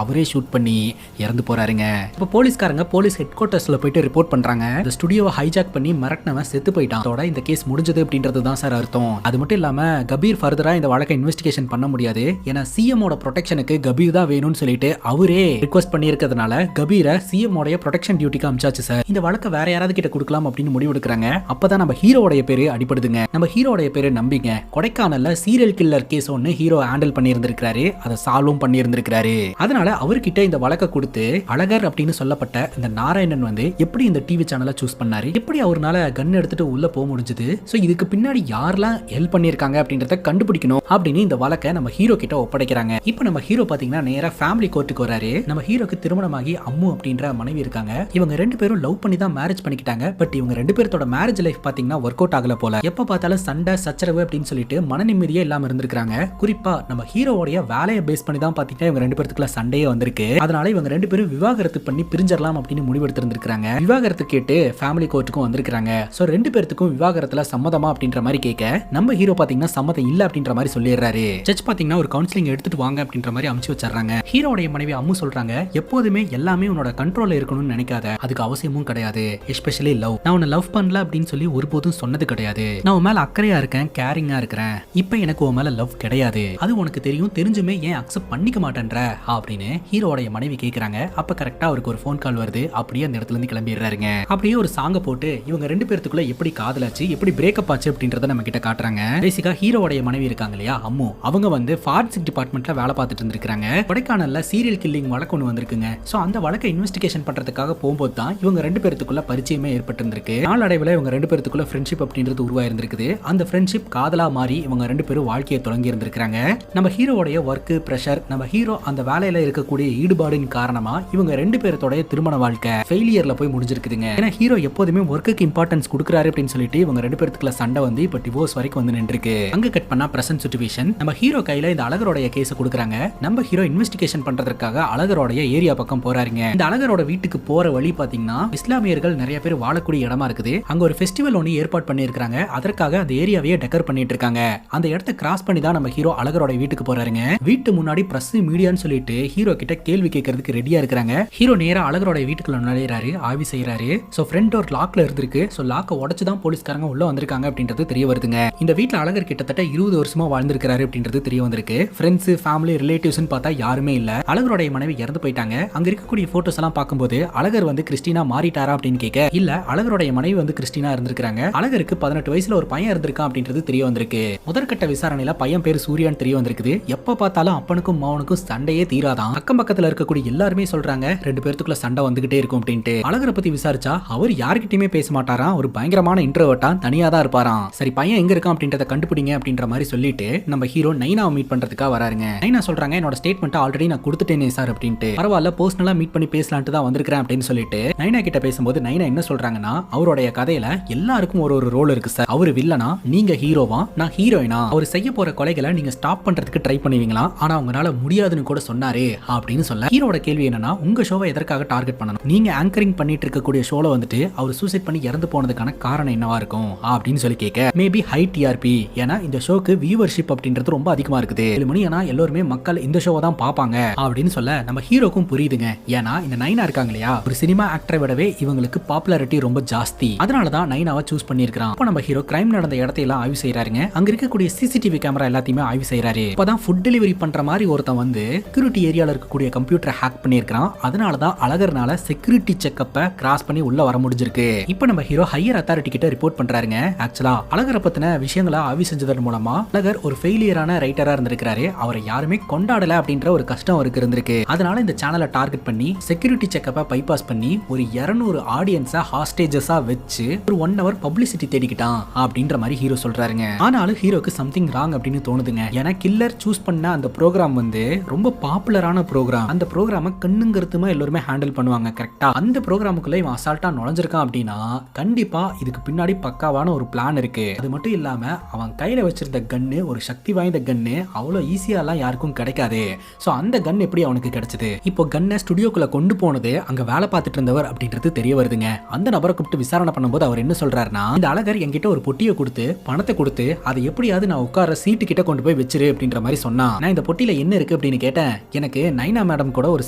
அவரே ஷூட் பண்ணி இறந்து போறாருங்க. இப்ப போலீஸ்காரங்க போலீஸ் ஹெட் குவார்ட்டர்ஸ்ல போயிட்டு ரிப்போர்ட் பண்றாங்க, இந்த ஸ்டுடியோவை ஹைஜாக் பண்ணி மிரட்டினவன் செத்து போயிட்டான். அதோட இந்த கேஸ் முடிஞ்சது அப்படின்றது தான் சார் அர்த்தம். அது மட்டும் இல்லாம கபீர் ஃபர்தரா இந்த வழக்கை இன்வெஸ்டிகேஷன் பண்ண முடியாது. ஏன்னா சிஎம்மோட ப்ரொடெக்ஷனுக்கு கபீர் தான் வேணும்னு சொல்லிட்டு அவரே ரிக்வெஸ்ட் பண்ணியிருக்கிறதுனால கபீரை சிஎம்மோட ப்ரொடெக்ஷன் டியூட்டிக்கு அமிச்சாச்சு சார். இந்த வழக்கை வேற யாராவது கிட்ட கொடுக்கலாம் அப்படின்னு முடிவு எடுக்கிறாங்க. அப்பதான் நம்ம ஹீரோடைய பேரு அடிப்படுதுங்க. நம்ம ஹீரோடைய பேரு நம்பிங்க. கொடைக்கானல்ல சீரியல் கில்லர் கேஸ் ஒன்னு ஹீரோ ஹேண்டில் பண்ணி இருந்திருக்காரு, அதை சால்வும் பண்ணி இருந்திருக்காரு. அதனால அவர்கிட்ட இந்த வழக்கை கொடுத்து அழகர் அப்படின்னு சொல்லப்பட்ட இந்த நாராயணன் வந்து எப்படி இந்த டிவி சேனலை சூஸ் பண்ணாரு, எப்படி அவர்னால கன் எடுத்துட்டு உள்ள போக முடிஞ்சது, சோ இதுக்கு பின்னாடி யாரெல்லாம் ஹெல்ப் பண்ணிருக்காங்க அப்படின்றத கண்டுபிடிக்கணும் அப்படின்னு இந்த வழக்கை நம்ம ஹீரோ கிட்ட ஒப்படைக்கிறாங்க. இப்போ நம்ம ஹீரோ பாத்தீங்கன்னா நேரா ஃபேமிலி கோர்ட்டுக்கு வராரு. நம்ம ஹீரோக்கு திருமணமாகி அம்மு அப்படின்ற மனைவி இருக்காங்க. இவங்க 2 பேரும் லவ் பண்ணி தான் மேரேஜ் பண்ணிக்கிட்டாங்க. பட் இவங்க 2 பேரோட மேரேஜ் லைஃப் பாத்தீங்கன்னா ஒர்க் அவுட் ஆகல போல. எப்ப பார்த்தாலும் சண்டை சச்சரவு அப்படின்னு சொல்லிட்டு மன நிம்மதியே இல்லாம இருந்திருக்காங்க. குறிப்பா நம்ம ஹீரோவோடைய வேலையை பேஸ் பண்ணி தான் பாத்தீங்கன்னா இவங்க 2 பேருக்குள்ள சண்டையே வந்திருக்கு. அதனால இவங்க 2 பேரும் விவாகரத்து பண்ணி பிரிஞ்சிடலாம் அப்படின்னு முடிவெடுத்திருந்திருக்காங்க. விவாகரத்து கேட்டு ஃபேமிலி கோர்ட்டுக்கும் வந்திருக்காங்க. சோ 2 பேருக்கும் விவாகரத்துல சம்மதமா அப்படின்ற மாதிரி கேட்க நம்ம ஹீரோ பாத்தீங்கன்னா சம்மதம் இல்ல அப்படின்ற மாதிரி சொல்லிடுறாரு. ஜட்ஜ் பாத்தீங்கன்னா ஒரு கவுன்சிலிங் எடுத்துட்டு வாங்க அப்படின்ற மாதிரி அமுச்சு வச்சிடறாங்க. ஹீரோடைய மனைவி அம்மு சொல்றாங்க, எப்போதுமே எல்லாமே உன்னோட கண்ட்ரோல்ல இருக்கணும்னு நினைக்காத, அதுக்கு அவசியமும் கிடையாது. Especially love. நான் உன்னை லவ் பண்ணல அப்படின்னு சொல்லி ஒருபோதும் சொன்னது கிடையாது. நான் உன் மேல அக்கறையா இருக்கேன், கேரிங்கா இருக்கிறேன். இப்ப எனக்கு உன் மேல லவ் கிடையாது, அது உனக்கு தெரியும், தெரிஞ்சுமே ஏன் அக்செப்ட் பண்ணிக்க மாட்டேன்ற அப்படின்னு ஹீரோடைய மனைவி கேக்குறாங்க. அப்ப கரெக்டா அவருக்கு ஒரு ஃபோன் கால் வருது. அப்படியே அந்த இடத்துல இருந்து கிளம்பிடுறாருங்க. அப்படியே ஒரு சாங்க போட்டு இவங்க 2 பேருக்குள்ள எப்படி காதலாச்சு, எப்படி பிரேக்கப் ஆச்சு அப்படின்றத நம்ம கிட்ட காட்டுறாங்க. பேசிக்கா ஹீரோடைய மனைவி இருக்காங்க இல்லையா அம்மு, அவங்க வந்து ஃபாரன்சிக் டிபார்ட்மெண்ட்ல வேலை பார்த்துட்டு இருந்திருக்காங்க. கொடைக்கானல்ல சீரியல் கில்லிங் வழக்கு ஒன்று வந்திருக்குங்க. சோ அந்த வழக்கை இன்வெஸ்டிகேஷன் பண்றதுக்காக போகும்போது தான் இவங்க 2 பேருக்குள்ள பரிச்சயமே ஏற்பட்டு இருந்திருக்கு. நாளடைவில் இவங்க 2 பேருக்குள்ள ஃப்ரெண்ட்ஷிப் அப்படின்றது உருவாயிருந்திருக்குது. அந்த ஃப்ரெண்ட்ஷிப் காதலா மாறி இவங்க 2 பேரும் வாழ்க்கையை தொடங்கி இருந்திருக்காங்க. நம்ம ஹீரோடைய ஒர்க் பிரஷர், நம்ம ஹீரோ அந்த வேலையில இருக்கக்கூடிய ஈடுபாடின் காரணமா இவங்க 2 பேரோட திருமண வாழ்க்கை ஃபெயிலியர்ல போய் முடிஞ்சிருக்குதுங்க. ஏன்னா ஹீரோ எப்போதுமே ஒர்க்குக்கு இம்பார்ட்டன்ஸ் கொடுக்குறாரு அப்படின்னு சொல்லிட்டு இவங்க 2 பேருக்குள்ள சண்டை வந்து இப்ப டிவோர்ஸ் வரைக்கும் வந்து நின்றுருக்கு. அங்க கட் பண்ணா பிரசன்ட் சிச்சுவேஷன். நம்ம ஹீரோ கையில இந்த அழகரோடைய கேஸ் கொடுக்குறாங்க. நம்ம ஹீரோ இன்வெஸ்டிகேஷன் பண்றதுக்காக அழகரோடைய ஏரியா பக்கம் போறாருங்க. இந்த அழகரோட வீட்டுக்கு போற வழி பாத்தீங்கன்னா இஸ்லாமியர்கள் நிறைய பேர் வாழக்கூடிய இடமா இருக்குது. அங்க ஒரு ஃபெஸ்டிவல் ஒன்று ஏற்பாடு பண்ணியிருக்காங்க. அதற்காக அந்த ஏரியாவையே டெக்கர் பண்ணிட்டு இருக்காங்க. அந்த இடத்தை கிராஸ் பண்ணி தான் நம்ம ஹீரோ அழகரோட வீட்டுக்கு போறாருங்க. வீட்டு முன்னாடி பிரஸ் மீடியான்னு சொல்லிட்டு ஹீரோ கிட்ட கேள்வி கேட்கறதுக்கு ரெடியா இருக்காங்க. ஹீரோ நேரா அழகரோட வீட்டுக்குள்ள நுழையிறாரு, ஆய்வு செய்யறாரு. சோ ஃப்ரண்ட் டோர் லாக்ல இருந்திருக்கு. சோ லாக்க உடைச்சு தான் போலீஸ்காரங்க உள்ள வந்திருக்காங்க அப்படின்றது தெரிய வருதுங்க. இந்த வீட்டுல அழகர் கிட்டத்தட்ட 20 வருஷமா வாழ்ந்திருக்காரு அப்படின்றது தெரிய வந்திருக்கு. ஃப்ரெண்ட்ஸ் ஃப்ரெண்ட்ஸ் ஃபேமிலி ரிலேட்டிவ்ஸ்னு பார்த்தா யாருமே இல்ல. அழகருடைய மனைவி இறந்து போயிட்டாங்க. அங்க இருக்கக்கூடிய போட்டோஸ் எல்லாம் பார்க்கும்போது அழகர் வந்து கிறிஸ்டினா மாறிட்டாரா அப்படின்னு கேட்க, இல்ல அழகருடைய மனைவி வந்து கிறிஸ்டினா இருந்திருக்காங்க. அழகருக்கு 18 வயசுல ஒரு பையன் இருந்திருக்கான் அப்படின்றது தெரிய வந்திருக்கு. முதற்கட்ட விசாரணையில பையன் பேரு சூர்யான்னு தெரிய வந்திருக்குது. எப்ப பார்த்தாலும் அப்பனுக்கும் மகனுக்கும் சண்டையே தீராதான். அக்கம் பக்கத்துல இருக்கக்கூடிய எல்லாருமே சொல்றாங்க 2 பேருக்குள்ள சண்டை வந்துகிட்டே இருக்கும் அப்படின்ட்டு. அழகரை பத்தி விசாரிச்சா அவர் யார்கிட்டயுமே பேச மாட்டாராம். ஒரு பயங்கரமான இன்ட்ரோவர்ட்டா தனியா தான் இருப்பாராம். சரி பையன் எங்க இருக்கான் அப்படின்றத கண்டுபிடிங்க அப்படின்ற மாதிரி சொல்லிட்டு நம்ம ஹீரோ நைனாவை மீட் பண்றதுக்காக வராருங்க. நைனா சொல்றாங்க என்னோட ஸ்டேட்மெண்ட் ஆல்ரெடி நான் கொடுத்துட்டேனே சார் அப்படின்ட்டு. பரவாயில்ல பர்சனலா மீட் பண்ணி பேசலான்ட்டு தான் வந்திருக்கேன் அப்படின்னு சொல்லிட்டு நைனா கிட்ட பேசும்போது நைனா என்ன சொல்றாங்கன்னா, அவருடைய கதையில எல்லாருக்கும் ஒரு ரோல் இருக்கு சார். அவரு வில்லனா, நீங்க ஹீரோவா, நான் ஹீரோயினா. அவர் செய்ய போற கொலைகளை நீங்க ஸ்டாப் பண்றதுக்கு ட்ரை பண்ணுவீங்களா, ஆனா உங்களால முடியாதுன்னு கூட சொன்னாரு அப்படின்னு சொல்ல, ஹீரோட கேள்வி என்னன்னா, உங்க ஷோவை எதற்காக டார்கெட் பண்ணணும், நீங்க ஆங்கரிங் பண்ணிட்டு இருக்கக்கூடிய ஷோல வந்துட்டு அவர் சூசைட் பண்ணி இறந்து போனதுக்கான காரணம் என்னவா இருக்கும் அப்படின்னு சொல்லி கேட்க, மேபி ஹை டிஆர்பி, ஏன்னா இந்த ஷோக்கு வியூவர்ஷிப் அப்படின்றது ரொம்ப அதிகமா இருக்குது. 7 மணி ஆனா எல்லாருமே மக்கள் இந்த ஷோவை தான் பாப்பாங்க அப்படின்னு சொல்ல, நம்ம ஹீரோக்கும் புரியுதுங்க. ஏன்னா இந்த நைனா இருக்காங்க இல்லையா, ஒரு சினிமா ஆக்டரை விடவே இவங்களுக்கு பாப்புலாரிட்டி ரொம்ப ஜாஸ்தி. அதனாலதான் நைனாவை சூஸ் பண்ணிருக்கான். அப்ப நம்ம ஹீரோ கிரைம் நடந்த இடத்தையெல்லாம் ஆய்வு செய்யறாருங்க. அங்க இருக்கக்கூடிய சிசிடிவி கேமரா எல்லாத்தையுமே ஆய்வு செய்யறாரு. அப்பதான் ஃபுட் டெலிவரி பண்ற மாதிரி ஒருத்தன் வந்து செக்யூரிட்டி ஏரியால இருக்கக்கூடிய கம்ப்யூட்டரை ஹேக் பண்ணிருக்கான். அதனாலதான் அழகர்னால செக்யூரிட்டி செக்கப்பை கிராஸ் பண்ணி உள்ள வர முடிஞ்சிருக்கு. இப்ப நம்ம ஹீரோ ஹையர் அத்தாரிட்டி கிட்ட ரிப்போர்ட் பண்றாருங்க. ஆக்சுவலா அழகரை பத்தின விஷயங்களை ஆய்வு செஞ்சதன் மூலமா அழகர் ஒரு ஃபெயிலியரான ரைட்டரா இருந்திருக்காரு. அவரை யாருமே கொண்டாடல அப்படின்ற ஒரு கஷ்டம் அவருக்கு இருந்திருக்கு. அதனால இந்த சேனலை டார்கெட் பண்ணி செக்யூரிட்டி செக்கப்பை பைபாஸ் பண்ணி ஒரு 200 ஆடியன்ஸா ஹாஸ்டேஜஸா வச்சு ஒரு 1 hour பப்ளிசிட்டி தேடிக்கிட்டான் அப்படின்ற மாதிரி ஹீரோ சொல்றாருங்க. ஆனாலும் ஹீரோக்கு சம்திங் ராங் அப்படின்னு தோணுதுங்க. ஏன்னா கில்லர் சூஸ் பண்ண அந்த ப்ரோக்ராம் வந்து ரொம்ப பாப்புலரான ப்ரோக்ராம். அந்த ப்ரோக்ராமை கண்ணுங்கருத்துமா எல்லாருமே ஹேண்டில் பண்ணுவாங்க கரெக்டா. அந்த ப்ரோக்ராமுக்குள்ள இவன் அசால்ட்டா நுழைஞ்சிருக்கான் அப்படின்னா கண்டிப்பா இதுக்கு பின்னாடி பக்காவான ஒரு பிளான் இருக்கு. அது மட்டும் இல்லாம அவன் கையில வச்சிருந்த கன்னு ஒரு சக்தி வாய்ந்த கன்னு, அவ்வளவு ஈஸியாலாம் யாருக்கும் கிடைக்காது. சோ அந்த கன் எப்படி அவனுக்கு கிடைச்சது? இப்போ கன்னை ஸ்டுடியோக்குள்ள கொண்டு போனது அங்க வேலை பார்த்துட்டு இருந்தவர் அப்படின்றது தெரிய வருதுங்க. அந்த நபரை கூப்பிட்டு விசாரணை பண்ணும்போது அவர் என்ன சொல்றாருன்னா, இந்த அழகர் என்கிட்ட ஒரு பொட்டியை கொடுத்து பணத்தை கொடுத்து அதை எப்படியாவது நான் உட்கார சீட்டு கிட்ட கொண்டு போய் வச்சிரு அப்படின்ற மாதிரி சொன்னா, நான் இந்த பொட்டியில என்ன இருக்கு அப்படின்னு கேட்டேன். எனக்கு நைனா மேடம் கூட ஒரு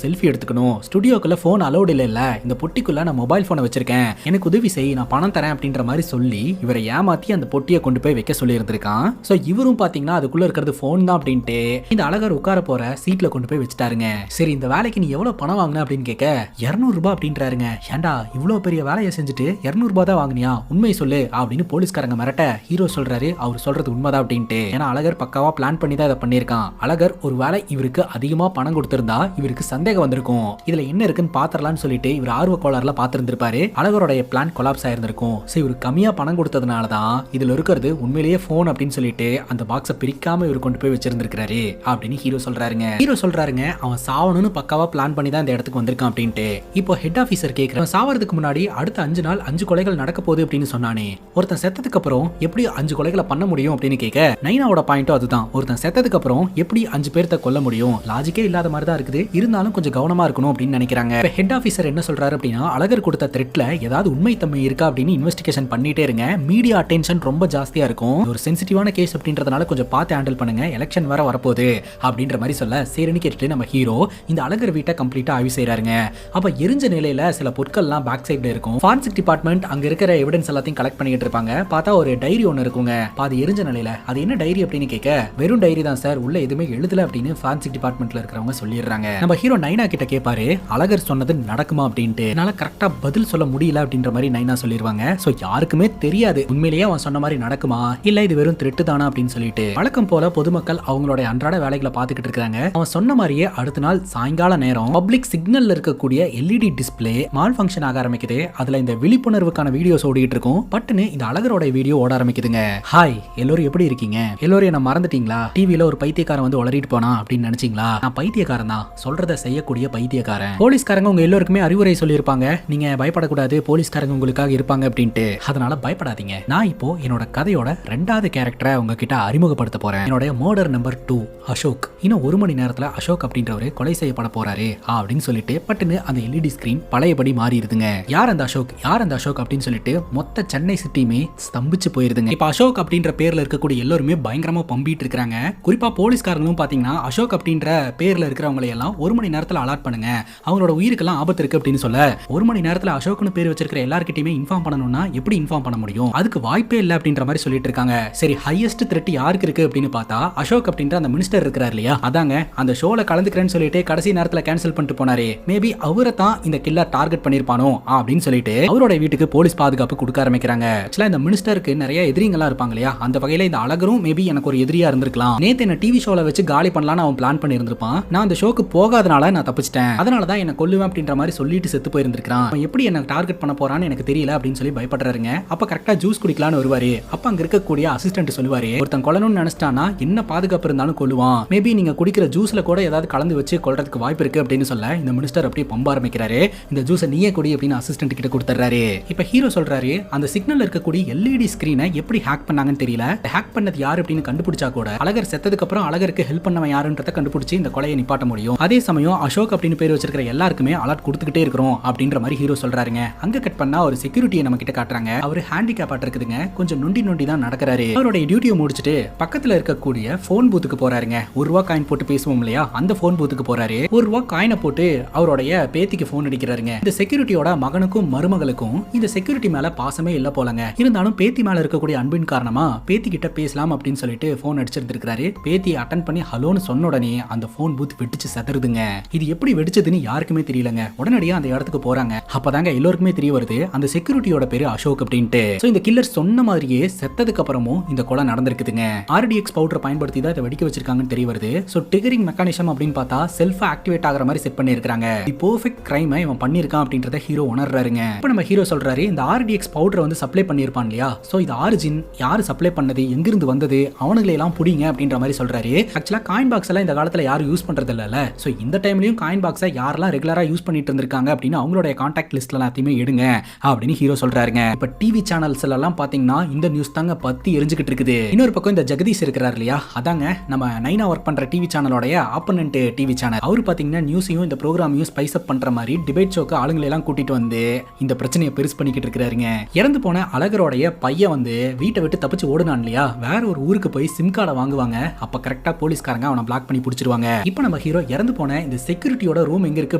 செல்ஃபி எடுத்துக்கணும், ஸ்டுடியோக்குள்ள போன் அலோடு இல்ல, இந்த பொட்டிக்குள்ள நான் மொபைல் போனை வச்சிருக்கேன், எனக்கு உதவி செய், நான் பணம் தரேன் அப்படின்ற மாதிரி சொல்லி இவரை ஏமாத்தி அந்த பொட்டியை கொண்டு போய் வைக்க சொல்லி இருந்திருக்கான். சோ இவரும் பாத்தீங்கன்னா அதுக்குள்ள இருக்கிறது போன் தான் அப்படின்ட்டு இந்த அழகர் உட்கார போற சீட்ல கொண்டு போய் வச்சுட்டாருங்க. சரி இந்த வேலைக்கு நீ எவ்வளவு பணம் வாங்கின அப்படின்னு கேட்க 200 ரூபாய் அப்படின்றாருங்க. ஏண்டா இவ்வளவு பெரிய வேலையை செஞ்சுட்டு 200 ரூபாய் தான் வாங்கினியா, உண்மை சொல்லு அப்படின்னு போலீஸ்காரங்க மிரட்ட, ஹீரோ சொல்றாரு அவர் சொல்றது உண்மைதான் அப்படின்ட்டு. ஏன்னா அழகர் பக்காவா பிளான் பண்ணி தான் இதை பண்ணிருக்கான். அழகர் ஒரு வேலை இவருக்கு அதிகமா பணம் கொடுத்திருந்தா இவருக்கு சந்தேகம் வந்திருக்கும், இதுல என்ன இருக்குன்னு பாத்திரலாம்னு சொல்லிட்டு இவர் ஆர்வ கோளாறுல பாத்திருந்திருப்பாரு. அழகருடைய பிளான் கொலாப்ஸ் ஆயிருந்திருக்கும். சோ இவர் கம்மியா பணம் கொடுத்ததுனாலதான் இதுல இருக்கிறது உண்மையிலேயே போன் அப்படின்னு சொல்லிட்டு அந்த பாக்ஸை பிரிக்காம இவர் கொண்டு போய் வச்சிருந்திருக்காரு அப்படின்னு ஹீரோ சொல்றாருங்க. ஹீரோ சொல்றாருங்க அவன் சாவணும்னு பக்காவா பிளான் பண்ணி தான் இந்த இடத்துக்கு வந்திருக்கான் அப்படின்ட்டு. இப்போ ஹெட் ஆபீசர் கேக்குறான், சாவறதுக்கு முன்னாடி அடுத்த 5 நாள் 5 கொலைகள் நடக்க போகுது அப்படின்னு சொன்னானே, ஒருத்தன் செத்ததுக்கு அப்புறம் எப்படி 5 கொலைகளை பண்ண முடியும் அப்படின்னு கேட்க, நைனாவோட பாயிண்ட்டும் அதுதான். ஒருத்தன் செத்ததுக்கு அப்புறம் எப்படி 5 பேர்த்த கொல்ல முடியும், லாஜிக்கே இல்லாத மாதிரி தான் இருக்குது, இருந்தாலும் கொஞ்சம் கவனமா இருக்கணும் அப்படின்னு நினைக்கிறாங்க. ஹெட் ஆபீசர் என்ன சொல்றாரு அப்படின்னா, அழகர் கொடுத்த த்ரெட்ல ஏதாவது உண்மைத்தன்மை இருக்கா அப்படின்னு இன்வெஸ்டிகேஷன் பண்ணிட்டே இருங்க, மீடியா அட்டென்ஷன் ரொம்ப ஜாஸ்தியா இருக்கும், ஒரு சென்சிட்டிவான கேஸ் அப்படின்றதுனால கொஞ்சம் பார்த்து ஹேண்டில் பண்ணுங்க, எலெக்ஷன் வேற வரப்போகுது அப்படின்ற மாதிரி சொல்ல, சரின்னு கேட்டுட்டு நம்ம ஹீரோ இந்த அழகர் வீட்டை கம்ப்ளீட்டா ஆய்வு செய்யறாருங்க. அப்ப எரிஞ்ச நிலையில சில பொருட்கள்லாம் பேக் சைடுல இருக்கும். ஃபாரன்சிக் டிபார்ட்மெண்ட் அங்க இருக்கிற எவிடன்ஸ் எல்லாத்தையும் கலெக்ட் பண்ணிட்டு இருப்பாங்க. பார்த்தா ஒரு டைரி ஒன்னு இருக்குங்க, பாதி எரிஞ்ச நிலையில. அது என்ன டைரி அப்படின்னு கேட்க, வெறும் டைரி தான் சார், உள்ள எதுவுமே எழுதல அப்படின்னு ஃபாரன்சிக் டிபார்ட்மெண்ட்ல இருக்கிறவங்க சொல்லிடுறாங்க. நம்ம ஹீரோ நைனா கிட்ட கேட்பாரு அழகர் சொன்னது நடக்குமா அப்படின்ட்டு. என்னால கரெக்டா பதில் சொல்ல முடியல அப்படின்ற மாதிரி நைனா சொல்லிடுவாங்க. சோ யாருக்குமே தெரியாது உண்மையிலேயே அவன் சொன்ன மாதிரி நடக்குமா இல்ல இது வெறும் த்ரெட் தானா அப்படின்னு சொல்லிட்டு. வழக்கம் போல பொதுமக்கள் அவங்களோட அன்றாட வேலைகளை பார்த்துக்கிட்டு இருக்காங்க. அவன் சொன்ன மாதிரியே அடுத்த நாள் சாயங்கால நேரம் பப்ளிக் சிக்னல்ல இருக்கக்கூடிய எல்இடி டிஸ்பிளே மால் ஃபங்க்ஷன் ஆக ஆரம்பிக்குது. அதுல இந்த விழிப்புணர்வுக்கான வீடியோஸ் ஓடிட்டு இருக்கும். பட்டுன்னு இந்த அழகரோட வீடியோ ஓட ஆரம்பிக்குதுங்க. ஹாய் எல்லாரும் எப்படி இருக்கீங்க, எல்லாரும் என்ன மறந்துட்டீங்களா, டிவில ஒரு பைத்தியக்காரன் வந்து உளறிட்டு போனா அப்படின்னு நினைச்சீங்களா, நான் பைத்தியக்காரன் தான், சொல்றத செய்யக்கூடிய பைத்தியக்காரன். போலீஸ்காரங்க உங்க எல்லாருக்குமே அறிவுரை சொல்லியிருப்பாங்க, நீங்க பயப்படக்கூடாது, போலீஸ்காரங்க உங்களுக்காக இருப்பாங்க அப்படின்ட்டு. அதனால பயப்படாதீங்க. நான் இப்போ என்னோட கதையோட 2வது கேரக்டரை உங்ககிட்ட அறிமுகப்படுத்த போறேன். என்னோட மர்டர் நம்பர் 2 அசோக். இன்னும் 1 மணி நேரத்துல அசோக் அப்படின்றவரு கொலை செய்யப்பட போறாரு அப்படின்னு சொல்லிட்டு பட்டுன்னு அந்த எல்இடி ஸ்கிரீன் பழையபடி மாறிடுதுங்க. யார் அந்த அசோக், யார் அந்த அசோக் அப்படின்னு சொல்லிட்டு மொத்த சென்னை சிட்டியுமே ஸ்தம்பிச்சு போயிருதுங்க. இப்ப அசோக் அப்படின்ற பேர்ல இருக்கக்கூடிய எல்லாருமே பயங்கரமா பம்பிட்டு இருக்காங்க. குறிப்பா போலீஸ்காரங்களும் பாத்தீங்கன்னா அசோக் அப்படின்ற பேர்ல இருக்கிறவங்களை எல்லாம் 1 மணி நேரத்துல அலர்ட் பண்ணுங்க, அவங்களோட உயிருக்கெல்லாம் ஆபத்து இருக்கு அப்படின்னு சொல்ல, 1 மணி நேரத்துல அசோக்னு பேர் வச்சிருக்கிற எல்லார்கிட்டயுமே இன்ஃபார்ம் பண்ணணும்னா எப்படி இன்ஃபார்ம் பண்ண முடியும், அதுக்கு வாய்ப்பே இல்லை அப்படின்ற மாதிரி சொல்லிட்டு இருக்காங்க. சரி ஹையஸ்ட் த்ரெட் யாருக்கு இருக்கு அப்படின்னு பார்த்தா அசோக் அப்படின்ற அந்த மினிஸ்டர் மினிஸ்டர் இருக்கிறார் இல்லையா, அதாங்க அந்த ஷோல கலந்துக்கிறேன்னு சொல்லிட்டு கடைசி நேரத்துல கேன்சல் பண்ணிட்டு போனாரு. மேபி அவரை தான் இந்த கில்லர் டார்கெட் பண்ணிருப்பானோ அப்படின்னு சொல்லிட்டு அவரோட வீட்டுக்கு போலீஸ் பாதுகாப்பு கொடுக்க ஆரம்பிக்கிறாங்க. ஆக்சுவலா இந்த மினிஸ்டருக்கு நிறைய எதிரிங்களா இருப்பாங்க இல்லையா, அந்த வகையில இந்த அழகரும் மேபி எனக்கு ஒரு எதிரியா இருந்திருக்கலாம். நேத்து என்ன டிவி ஷோல வச்சு காலி பண்ணலாம்னு அவன் பிளான் பண்ணி இருந்திருப்பான். நான் அந்த ஷோக்கு போகாதனால நான் தப்பிச்சிட்டேன், அதனாலதான் என்ன கொல்லுவேன் அப்படின்ற மாதிரி சொல்லிட்டு செத்து போயிருந்திருக்கான். அவன் எப்படி என்ன டார்கெட் பண்ண போறான்னு எனக்கு தெரியல அப்படின்னு சொல்லி பயப்படுறாருங்க. அப்ப கரெக்டா ஜூஸ் குடிக்கலான்னு வருவாரு. அப்ப அங்க இருக்கக்கூடிய அசிஸ்டன்ட் சொல்லுவாரு, ஒருத்தன் கொல்லணும்னு நினைச்சிட்டானா என்ன பாதுகாப்பு இருந்தாலும் கொல்லுவான், மேபி நீங்க குடிக்கிற ஜூஸ்ல கூட ஏதாவது கலந்து வச்சு கொல்றதுக்கு வாய்ப்பு இருக்கு அப்படின்னு சொல்ல இந்த மினிஸ்டர் அப்படியே பம்ப ஆரம்பிக்கிறாரு. இந்த ஜூஸை நீயே குடி அப்படின்னு அசிஸ்டன்ட் கிட்ட கொடுத்துறாரு. இப்ப ஹீரோ சொல்றாரு, அந்த சிக்னல் இருக்கக்கூடிய எல்இடி ஸ்கிரீனை எப்படி ஹேக் பண்ணாங்கன்னு தெரியல, ஹேக் பண்ணது யாரு அப்படின்னு கண்டுபிடிச்சா கூட அழகர் செத்ததுக்கு அப்புறம் அழகருக்கு ஹெல்ப் பண்ணவன் யாருன்றத கண்டுபிடிச்சு இந்த கொலையை நிப்பாட்ட முடியும். அதே சமயம் அசோக் அப்படின்னு பேர் வச்சிருக்கிற எல்லாருக்குமே அலர்ட் கொடுத்துக்கிட்டே இருக்கிறோம் அப்படின்ற மாதிரி ஹீரோ சொல்றாருங்க. அங்க கட் பண்ணா ஒரு செக்யூரிட்டியை நம்ம கிட்ட காட்டுறாங்க. அவர் ஹேண்டிகேப் இருக்குதுங்க, கொஞ்சம் நொண்டி தான் நடக்கிறாரு. அவருடைய டியூட்டியை முடிச்சுட்டு பக்கத்துல இருக்கக்கூடிய போன் பூத்துக்கு போறாருங்க. ₹1 காயின் போட்டு பேசுவோம் இல்லையா, அந்த போன் பூத்துக்கு போறாரு. ₹1 காயினை போட்டு அவருடைய பேத்திக்கு போன் அடிக்கிறாருங்க. இந்த செக்யூரிட்டியோட மகனுக்கும் மருமகளுக்கும் இந்த செக்யூரிட்டி மேல பாசமே இல்ல போலங்க. இருந்தாலும் பேத்தி மேல இருக்கக்கூடிய அன்பின் காரணமா பேத்தி கிட்ட பேசலாம் அப்படின்னு சொல்லிட்டு போன் அடிச்சிருந்திருக்காரு. பேத்தி அட்டன் பண்ணி ஹலோன்னு சொன்ன உடனே அந்த போன் பூத் வெடிச்சு சதறுதுங்க. இது எப்படி வெடிச்சதுன்னு யாருக்குமே தெரியலங்க. உடனடியா அந்த இடத்துக்கு போறாங்க. அப்பதாங்க எல்லாருக்குமே தெரிய வருது அந்த செக்யூரிட்டியோட பேரு அசோக் அப்படின்ட்டு. இந்த கில்லர் சொன்ன மாதிரியே செத்ததுக்கு அப்புறமும் இந்த கொலை நடந்திருக்குதுங்க. RDX பவுடர் பயன்படுத்தி தான் இதை வெடிக்க வச்சிருக்காங்கன்னு தெரிய வருது. சோ ட்ரிகரிங் மெக்கானிசம் அப்படின்னு பார்த்தா செல்ஃப் ஆக்டிவேட் ஆகிற மாதிரி செட் பண்ணிருக்காங்க. தி பெர்ஃபெக்ட் கிரைமை இவன் பண்ணிருக்கான் அப்படின்றத ஹீரோ உணர்றாருங்க. இப்போ நம்ம ஹீரோ சொல்றாரு, இந்த RDX பவுடரை வந்து சப்ளை பண்ணிருப்பான் இல்லையா, சோ இது ஆரிஜின் யாரு சப்ளை பண்ணது, எங்கிருந்து வந்தது, அவனுங்களை எல்லாம் புடிங்க அப்படின்ற மாதிரி சொல்றாரு. ஆக்சுவலா காயின் பாக்ஸ் எல்லாம் இந்த காலத்துல யாரும் யூஸ் பண்றது இல்ல. சோ இந்த டைம்லயும் காயின் பாக்ஸை யாரெல்லாம் ரெகுலரா யூஸ் பண்ணிட்டு இருந்திருக்காங்க அப்படின்னு அவங்களுடைய கான்டாக்ட் லிஸ்ட்ல எல்லாத்தையுமே எடுங்க அப்படின்னு ஹீரோ சொல்றாருங்க. இப்ப டிவி சேனல்ஸ் எல்லாம் பாத்தீங்கன்னா இந்த நியூஸ் தாங்க பத்தி எரிஞ்சுக்கிட்டு இருக்குது. இன்னொரு பக்கம் இந்த ஜெகதீஷ் இருக்கிறார் இல்லையா, அதாங்க நம்ம நைனா ஒர்க் பண்ற டிவி சேனலோட ஆப்போனன்ட் டிவி சேனல். அவர் பாத்தீங்கன்னா நியூஸையும் இந்த ப்ரோக்ராமையும் ஸ்பைஸ் அப் பண்ற மாதிரி டிபேட் ஷோக்கு ஆளுங்களை எல்லாம் கூட்டிட்டு வந்து இந்த பிரச்சனையை பெருசு பண்ணிக்கிட்டு இருக்காருங்க. இறந்து போன அழகரோடைய பையன் வந்து வீட்டை விட்டு தப்பிச்சு ஓடுனான் இல்லையா, வேற ஒரு ஊருக்கு போய் சிம் கார்டை வாங்குவாங்க. அப்ப கரெக்டா போலீஸ்காரங்க அவனை பிளாக் பண்ணி பிடிச்சிருவாங்க. இப்போ நம்ம ஹீரோ இறந்து போன இந்த செக்யூரிட்டியோட ரூம் எங்க இருக்கு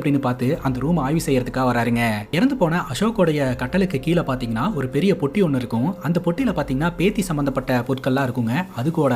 அப்படின்னு பார்த்து அந்த ரூம் ஆய்வு செய்யறதுக்காக வராருங்க. இறந்து போன அசோக்கோடைய கட்டலுக்கு கீழே பாத்தீங்கன்னா ஒரு பெரிய பொட்டி ஒன்று இருக்கும். அந்த பொட்டியில பாத்தீங்கன்னா பேத்தி சம்பந்தப்பட்ட பொருட்கள்லாம் இருக்குங்க. அது கூட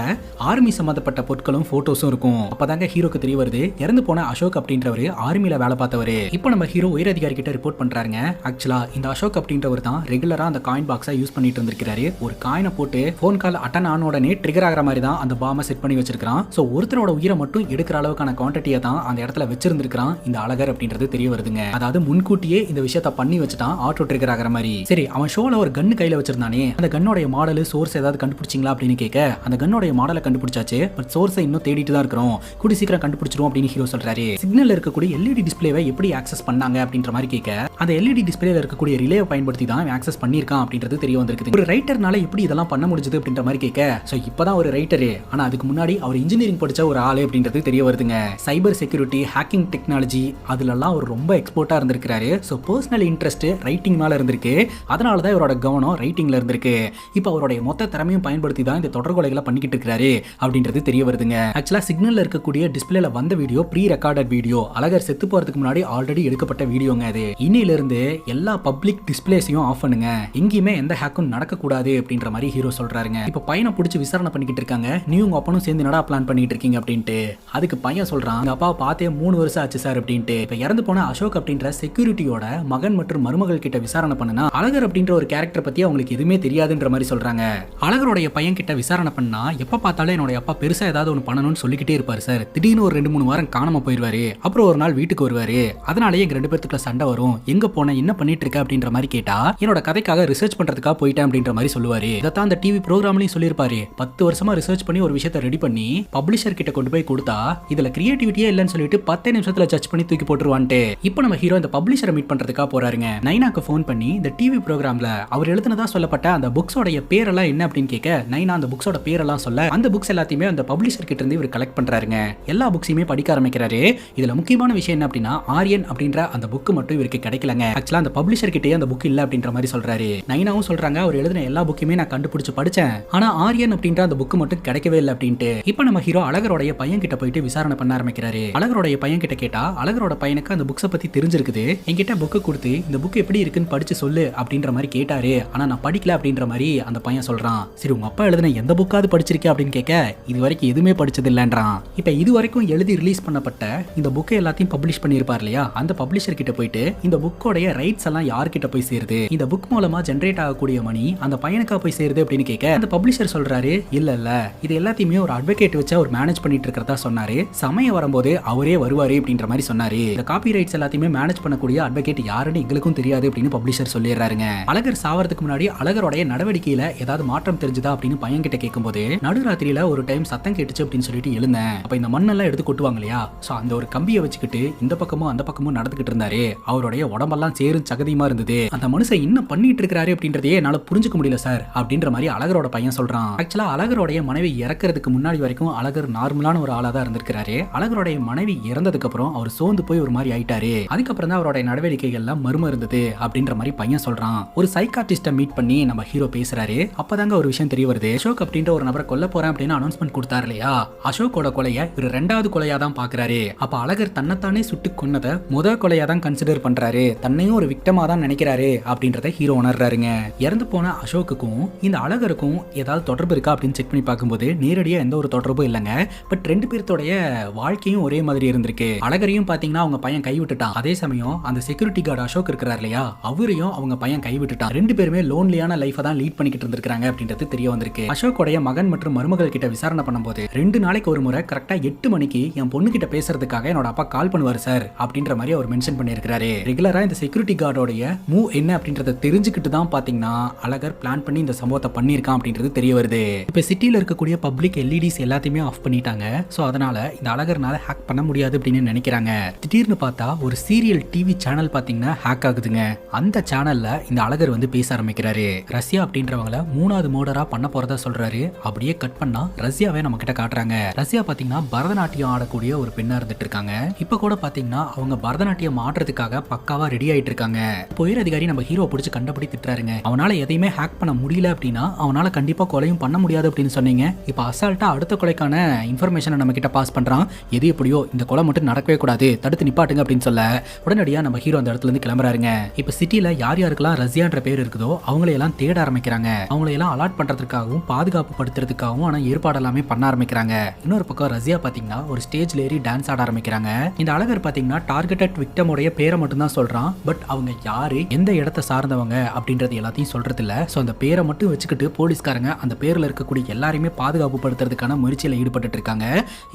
ஆர்மி சம்பந்தப்பட்ட பொருட்களும் போட்டோஸும் இருக்கும். அப்பதாங்க ஹீரோக்கு தெரிய வருது இறந்து போன அசோக் அப்படின்றவரு ஆர்மியில வேலை பார்த்தவரு. இப்போ நம்ம ஹீரோ உயரதிகாரி கிட்ட ரிப்போர்ட் பண்றாருங்க. ஆக்சுவலா இந்த அசோக் அப்படின்றவர் தான் ரெகுலரா அந்த காயின் பாக்ஸை யூஸ் பண்ணிட்டு இருந்திருக்காரு. ஒரு காயினை போட்டு போன் கால் அட்டன் ஆன உடனே ட்ரிகர் ஆகிற மாதிரி தான் அந்த பாம்பை செட் பண்ணி வச்சிருக்கான். சோ ஒருத்தரோட உயிரை மட்டும் எடுக்கிற அளவுக்கான குவான்டிட்டியை தான் அந்த இடத்துல வச்சிருந்திருக்கான் இந்த அழகர் அப்படின்றது தெரிய வருதுங்க. அதாவது முன்கூட்டியே இந்த விஷயத்த பண்ணி வச்சுட்டான் ஆட்டோ ட்ரிகர் ஆகிற மாதிரி. சரி, அவன் ஷோல ஒரு கன்னு கையில வச்சிருந்தானே, அந்த கன்னோட மாடல் சோர்ஸ் ஏதாவது கண்டுபிடிச்சிங்களா அப்படின்னு கேட்க அந்த கன்னோட மாடலை கண்டுபிடிச்சாச்சு, பட் சோர்ஸை இன்னும் தேடிட்டு தான் இருக்கிறோம், கூடி சீக்கிரம் கண்டுபிடிச்சிரும் அப்படின்னு ஹீரோ சொல்றாரு. சிக்னல் இருக்கக்கூடிய எல்இடி டிஸ்பிளேவை எப்படி ஆக்சஸ் பண்ணாங்க அப்படின்ற மாதிரி கேட்க அந்த எல்இடி டிஸ்பிளேல இருக்கக்கூடிய ரிலேவை பயன்படுத்தி தான் ஆக்சஸ் பண்ணிருக்கான் அப்படின்றது தெரிய வந்திருக்கு. ஒரு ரைட்டர்னால எப்படி இதெல்லாம் பண்ண முடிஞ்சது அப்படின்ற மாதிரி கேட்க சோ இப்பதான் ஒரு ரைட்டரு, ஆனா அதுக்கு முன்னாடி அவர் இன்ஜினியரிங் படிச்ச ஒரு ஆளு அப்படின்றது தெரிய வருதுங்க. சைபர் செக்யூரிட்டி, ஹேக்கிங் டெக்னாலஜி அதுலலாம் அவர் ரொம்ப எக்ஸ்போர்ட்டா இருந்திருக்காரு. சோ பர்சனல் இன்ட்ரெஸ்ட் ரைட்டிங் மேல இருந்திருக்கு, அதனாலதான் இவரோட கவனம் ரைட்டிங்ல இருந்திருக்கு. இப்போ அவருடைய மொத்த திறமையும் பயன்படுத்தி தான் இந்த தொடர்கொலைகளை பண்ணிக்கிட்டு இருக்காரு அப்படின்றது தெரிய வருதுங்க. ஆக்சுவலா சிக்னல்ல இருக்கக்கூடிய டிஸ்பிளேல வந்த video pre recorded video, Azhagar செத்து போறதுக்கு முன்னாடி ஆல்ரெடி எடுக்கப்பட்ட வீடியோங்க. அது இன்னையில இருந்து எல்லா பப்ளிக் டிஸ்பிளேஸையும் ஆஃப் பண்ணுங்க, எங்கேயுமே எந்த ஹேக்கும் நடக்க கூடாது அப்படின்ற மாதிரி ஹீரோ சொல்றாருங்க. இப்ப பையனை பிடிச்சி விசாரணை பண்ணிக்கிட்டு இருக்காங்க. நீ உங்க அப்பனும் சேர்ந்து என்னடா பிளான் பண்ணிட்டு இருக்கீங்க அப்படின்ட்டு. அதுக்கு பையன் சொல்றான், எங்க அப்பா பார்த்தே 3 வருஷம் ஆச்சு சார் அப்படின்ட்டு. இப்ப இறந்து போன அசோக் அப்படின்ற செக்யூரிட்டியோட மகன் மற்றும் மருமகள் கிட்ட விசாரணை பண்ணுனா அழகர் அப்படின்ற ஒரு கேரக்டர் பத்தி அவங்களுக்கு எதுவுமே தெரியாதுன்ற மாதிரி சொல்றாங்க. அழகருடைய பையன் கிட்ட விசாரணை பண்ணா எப்ப பார்த்தாலும் என்னோட அப்பா பெருசா ஏதாவது ஒன்று பண்ணணும்னு சொல்லிக்கிட்டே இருப்பாரு சார், திடீர்னு ஒரு 2-3 வாரம் காணாம போயிருவாரு, அப்புறம் ஒரு நாள் வீட்டுக்கு வருவாரு, அதனாலேயே எங்க 2 பேத்துக்குள்ள சண்டை வரும், எங்க போன என்ன பண்ணிட்டு இருக்க அப்படின்ற மாதிரி கேட்டா என்னோட கதைக்காக ரிசர்ச் பண்றதுக்காக போயிட்டேன் அப்படின்ற மாதிரி சொல்லுவாரு. இதான் அந்த டிவி ப்ரோக்ராம்லயும் சொல்லிருப்பாரு, 10 வருஷமா ரிசர்ச் பண்ணி ஒரு விஷயத்தை ரெடி பண்ணி பப்ளிஷர் கிட்ட கொண்டு போய் கொடுத்தா இதுல கிரியேட்டிவிட்டியே இல்லன்னு சொல்லிட்டு 10 நிமிஷத்துல ஜட்ஜ் பண்ணி தூக்கி போட்டுருவான்ட்டு. இப்போ நம்ம ஹீரோ இந்த பப்ளிஷரை மீட் பண்றதுக்காக போறாருங்க. நைனாக்கு ஃபோன் பண்ணி இந்த டிவி ப்ரோக்ராம்ல அவர் எழுதுனதா சொல்லப்பட்ட அந்த புக்ஸோட பேரெல்லாம் என்ன அப்படின்னு கேட்க நைனா அந்த புக்ஸோட பேரெல்லாம் சொல்ல அந்த புக்ஸ் எல்லாத்தையுமே அந்த பப்ளிஷர் கிட்ட இருந்து இவர் கலெக்ட் பண்றாருங்க. எல்லா புக்ஸையுமே படிக்க ஆரம்பிக்கிறாரு. இதுல முக்கியமான விஷயம் என்ன அப்படின்னா ஆரியன் அப்படின்ற அந்த புக் மட்டும் இவருக்கு கிடைக்கலங்க. ஆக்சுவலா அந்த பப்ளிஷர் கிட்டே அந்த புக் இல்ல அப்படின்ற மாதிரி சொல்றாரு. நைனாவும் சொல்றாங்க, அவர் எழுதின எல்லா புக்கையுமே நான் கண்டுபிடிச்சு படிச்சேன், ஆனா ஆரியன் அப்படின்ற அந்த புக் மட்டும் கிடைக்கவே இல்லை அப்படின்ட்டு. இப்போ நம்ம ஹீரோ அழகரோடைய பையன் கிட்ட போயிட்டு விசாரணை பண்ண ஆரம்பிக்கிறாரு. அழகரோடைய பையன் கிட்ட கேட்டா அழகரோட பையனுக்கு அந்த புக்ஸை பத்தி தெரிஞ்சிருக்குது, என்கிட்ட புக்கு கொடுத்து இந்த புக் எப்படி இருக்குன்னு படிச்சு சொல்லு அப்படின்ற மாதிரி கேட்டாரு, ஆனா நான் படிக்கல அப்படின்ற மாதிரி அந்த பையன் சொல்றான். சரி, உங்க அப்பா எழுதின எந்த புக்காவது படிச்சிருக்கே அப்படின்னு கேட்க இது வரைக்கும் எதுவுமே படிச்சது படிச்சது இல்லன்றான். இப்ப இது வரைக்கும் எழுதி ரிலீஸ் பண்ணப்பட்ட இந்த புக்கை எல்லாத்தையும் பப்ளிஷ் பண்ணியிருப்பார் இல்லையா, அந்த பப்ளிஷர் கிட்ட போயிட்டு இந்த புக்கோடைய ரைட்ஸ் எல்லாம் யார்கிட்ட போய் சேருது, இந்த புக் மூலமா ஜெனரேட் ஆகக்கூடிய மணி அந்த பையனுக்கா போய் சேருது அப்படின்னு கேட்க அந்த பப்ளிஷர் சொல்றாரு, இல்ல இது எல்லாத்தையுமே ஒரு அட்வொகேட் வச்சு அவர் மேனேஜ் பண்ணிட்டு இருக்கிறதா சொன்னாரு, சமயம் வரும்போது அவரே வருவாரு அப்படின்ற மாதிரி சொன்னாரு. இந்த காப்பி ரைட்ஸ் எல்லாத்தையுமே மேனேஜ் பண்ணக்கூடிய அட்வொகேட் யாருன்னு எங்களுக்கும் தெரியாது அப்படின்னு பப்ளிஷர் சொல்லிடுறாருங்க. அழகர் சாவறதுக்கு முன்னாடி அழகருடைய நடவடிக்கையில ஏதாவது மாற்றம் தெரிஞ்சுதா அப்படின்னு பையன் கிட்ட கேட்கும்போது, நடுராத்திரியில ஒரு டைம் சத்தம் கேட்டுச்சு அப்படின்னு சொல்லிட்டு எழுந்தேன், அப்ப இந்த மண்ணெல்லாம் எடுத்து கொட்டுவாங்க இல்லையா, சோ அந்த ஒரு கம்பியை வச்சுக்கிட்டு இந்த பக்கமும் அந்த பக்கமும் நடந்துகிட்டு இருந்தாரு, அவருடைய உடம்பெல்லாம் சேரும் சகதியமா இருந்தது, அந்த மனுஷன் என்ன பண்ணிட்டு இருக்காரு அப்படின்றதையே என்னால புரிஞ்சுக்க முடியல சார் அப்படின்ற மாதிரி அழகரோட பையன் சொல்றான். ஆக்சுவலா அழகருடைய மனைவி இறக்கிறதுக்கு முன்னாடி வரைக்கும் அழகர் நார்மலான ஒரு ஆளா தான் இருந்திருக்காரு. அழகருடைய மனைவி இறந்ததுக்கு அப்புறம் அவர் சோர்ந்து போய் ஒரு மாதிரி ஆயிட்டாரு, அதுக்கப்புறம் தான் அவருடைய நடவடிக்கைகள் எல்லாம் மர்மம் இருந்தது அப்படின்ற மாதிரி பையன் சொல்றான். ஒரு சைக்காட்டிஸ்ட மீட் பண்ணி நம்ம ஹீரோ பேசுறாரு. அப்பதாங்க ஒரு விஷயம் தெரிய வருது, அசோக் அப்படின்ற ஒரு நபரை கொல்ல போறேன் அப்படின்னு அனௌன்ஸ்மெண்ட் கொடுத்தாரு இல்லையா, அசோக்கோட கொலையை ஒரு ரெண்டாவது கொலையா தான் பாக்குறாரு. அப்ப அழகர் தன்னைத்தானே சுட்டு கொன்னதை முதல் கொலையா தான் கன்சிடர் பண்றாரு, தன்னையும் ஒரு விக்டமா தான் நினைக்கிறாரு அப்படின்றத ஹீரோ உணர்றாருங்க. இறந்து போன அசோக்குக்கும் இந்த அழகருக்கும் ஏதாவது தொடர்பு இருக்கா அப்படின்னு செக் பண்ணி பார்க்கும்போது நேரடியா எந்த ஒரு தொடர்பும் இல்லைங்க. பட் ரெண்டு பேர்த்தோடைய வாழ்க்கையும் ஒரே மாதிரி இருந்திருக்கு. அழகரையும் பாத்தீங்கன்னா அவங்க பையன் கைவிட்டுட்டான், அதே சமயம் அந்த செக்யூரிட்டி கார்டு அசோக் இருக்கிறார் இல்லையா, அவரையும் அவங்க பையன் கைவிட்டுட்டான். ரெண்டு பேருமே லோன்லியான லைஃபை தான் லீட் பண்ணிக்கிட்டு இருந்திருக்காங்க அப்படின்றது தெரிய வந்திருக்கு. அசோக்கோடைய மகன் மற்றும் மருமகள் கிட்ட விசாரணை பண்ணும்போது 2 நாளைக்கு ஒரு முறை கரெக்டா 8 மணிக்கு என் பொண்ணு கிட்ட பேசுறதுக்காக என்னோட அப்பா கால் பண்ணுவார் சார் அப்படின்ற மாதிரி அவர் மென்ஷன் பண்ணியிருக்காரு. ரெகுலரா இந்த செக்யூரிட்டி கார்டோடைய மூவ் என்ன அப்படின்றத தெரிஞ்சுக்கிட்டு தான் பாத்தீங்கன்னா அழகர் பிளான் பண்ணி இந்த சம்பவத்தை பண்ணியிருக்கான் அப்படின்றது தெரிய வருது. இப்ப சிட்டில இருக்கக்கூடிய பப்ளிக் எல்இடிஸ் எல்லாத்தையுமே ஆஃப் பண்ணிட்டாங்க. சோ அதனால இந்த அழகர்னால ஹேக் பண்ண முடியாது அப்படின்னு நினைக்கிறாங்க. திடீர்னு பார்த்தா ஒரு சீரியல் டிவி சேனல் பாத்தீங்கன்னா ஹேக் ஆகுதுங்க. அந்த சேனல்ல இந்த அழகர் வந்து பேச ஆரம்பிக்கிறாரு. ரஷ்யா அப்படின்றவங்கள 3வது மர்டரா பண்ண போறதா சொல்றாரு. அப்படியே கட் பண்ணா ரஷ்யாவே நம்ம கிட்ட காட்டுறாங்க. ரஷ்யா பாத்தீங்கன்னா பரதநாட்டியம் ஆடக்கூடிய ஒரு பெண்ணா இருந்துட்டு இருக்காங்க. இப்ப கூட பாத்தீங்கன்னா அவங்க பரதநாட்டியம் ஆடுறதுக்காக பக்காவா ரெடி ஆயிட்டு இருக்காங்க. உயர் அதிகாரி நம்ம ஹீரோ பிடிச்சு கண்டபடி திட்டுறாருங்க. அவனால எதையுமே ஹேக் பண்ண முடியல அப்படின்னா அவனால கண்டிப்பா கொலையும் பண்ண முடியாது அப்படின்னு சொன்னீங்க. இப்ப அசால்ட்டா அடுத்த கொலைக்கான இன்ஃபர்மேஷனை நம்ம கிட்ட பாஸ் பண்றான். எது எப்படியோ இந்த கொலை மட்டும் நடக்கவே கூடாது, தடுத்து நிப்பாட்டுங்க அப்படின்னு சொல்ல உடனடியா நம்ம ஹீரோ அந்த இடத்துல இருந்து கிளம்புறாருங்க. இப்ப சிட்டில யார் யாருக்கெல்லாம் ரஷ்யான்ற பேர் இருக்குதோ அவங்களையெல்லாம் தேட ஆரம்பிக்கிறாங்க. அவங்களையெல்லாம் அலாட் பண்றதுக்காகவும் பாதுகாப்பு படுத்துறதுக்காகவும் ஆனா ஏற்பாடு எல்லாமே பண்ண ஆரம்பிக்கிறாங்க. இன்னொரு பக்கம் ரஷ்யா பாத்தீங்கன்னா ஒரு ஸ்டேஜ்ல ஏறி டான்ஸ் ஆட ஆரம்பிக்கிறாங்க. இந்த அழகர் பாத்தீங்கன்னா டார்கெட்டட் விக்டமுடைய பேரை மட்டும் தான் சொல்றான். பட் அவங்க யாரு, எந்த இடத்தை சார்ந்தவங்க அப்படின்றது எல்லாத்தையும் சொல்றது இல்ல. சோ அந்த பேரை மட்டும் வச்சுக்கிட்டு போலீஸ்காரங்க அந்த பேர்ல இருக்கக்கூடிய எல்லாரையுமே பாதுகாப்பு படுத்துறதுக்கான முயற்சியில ஈடுபட்டு இருக்காங்க.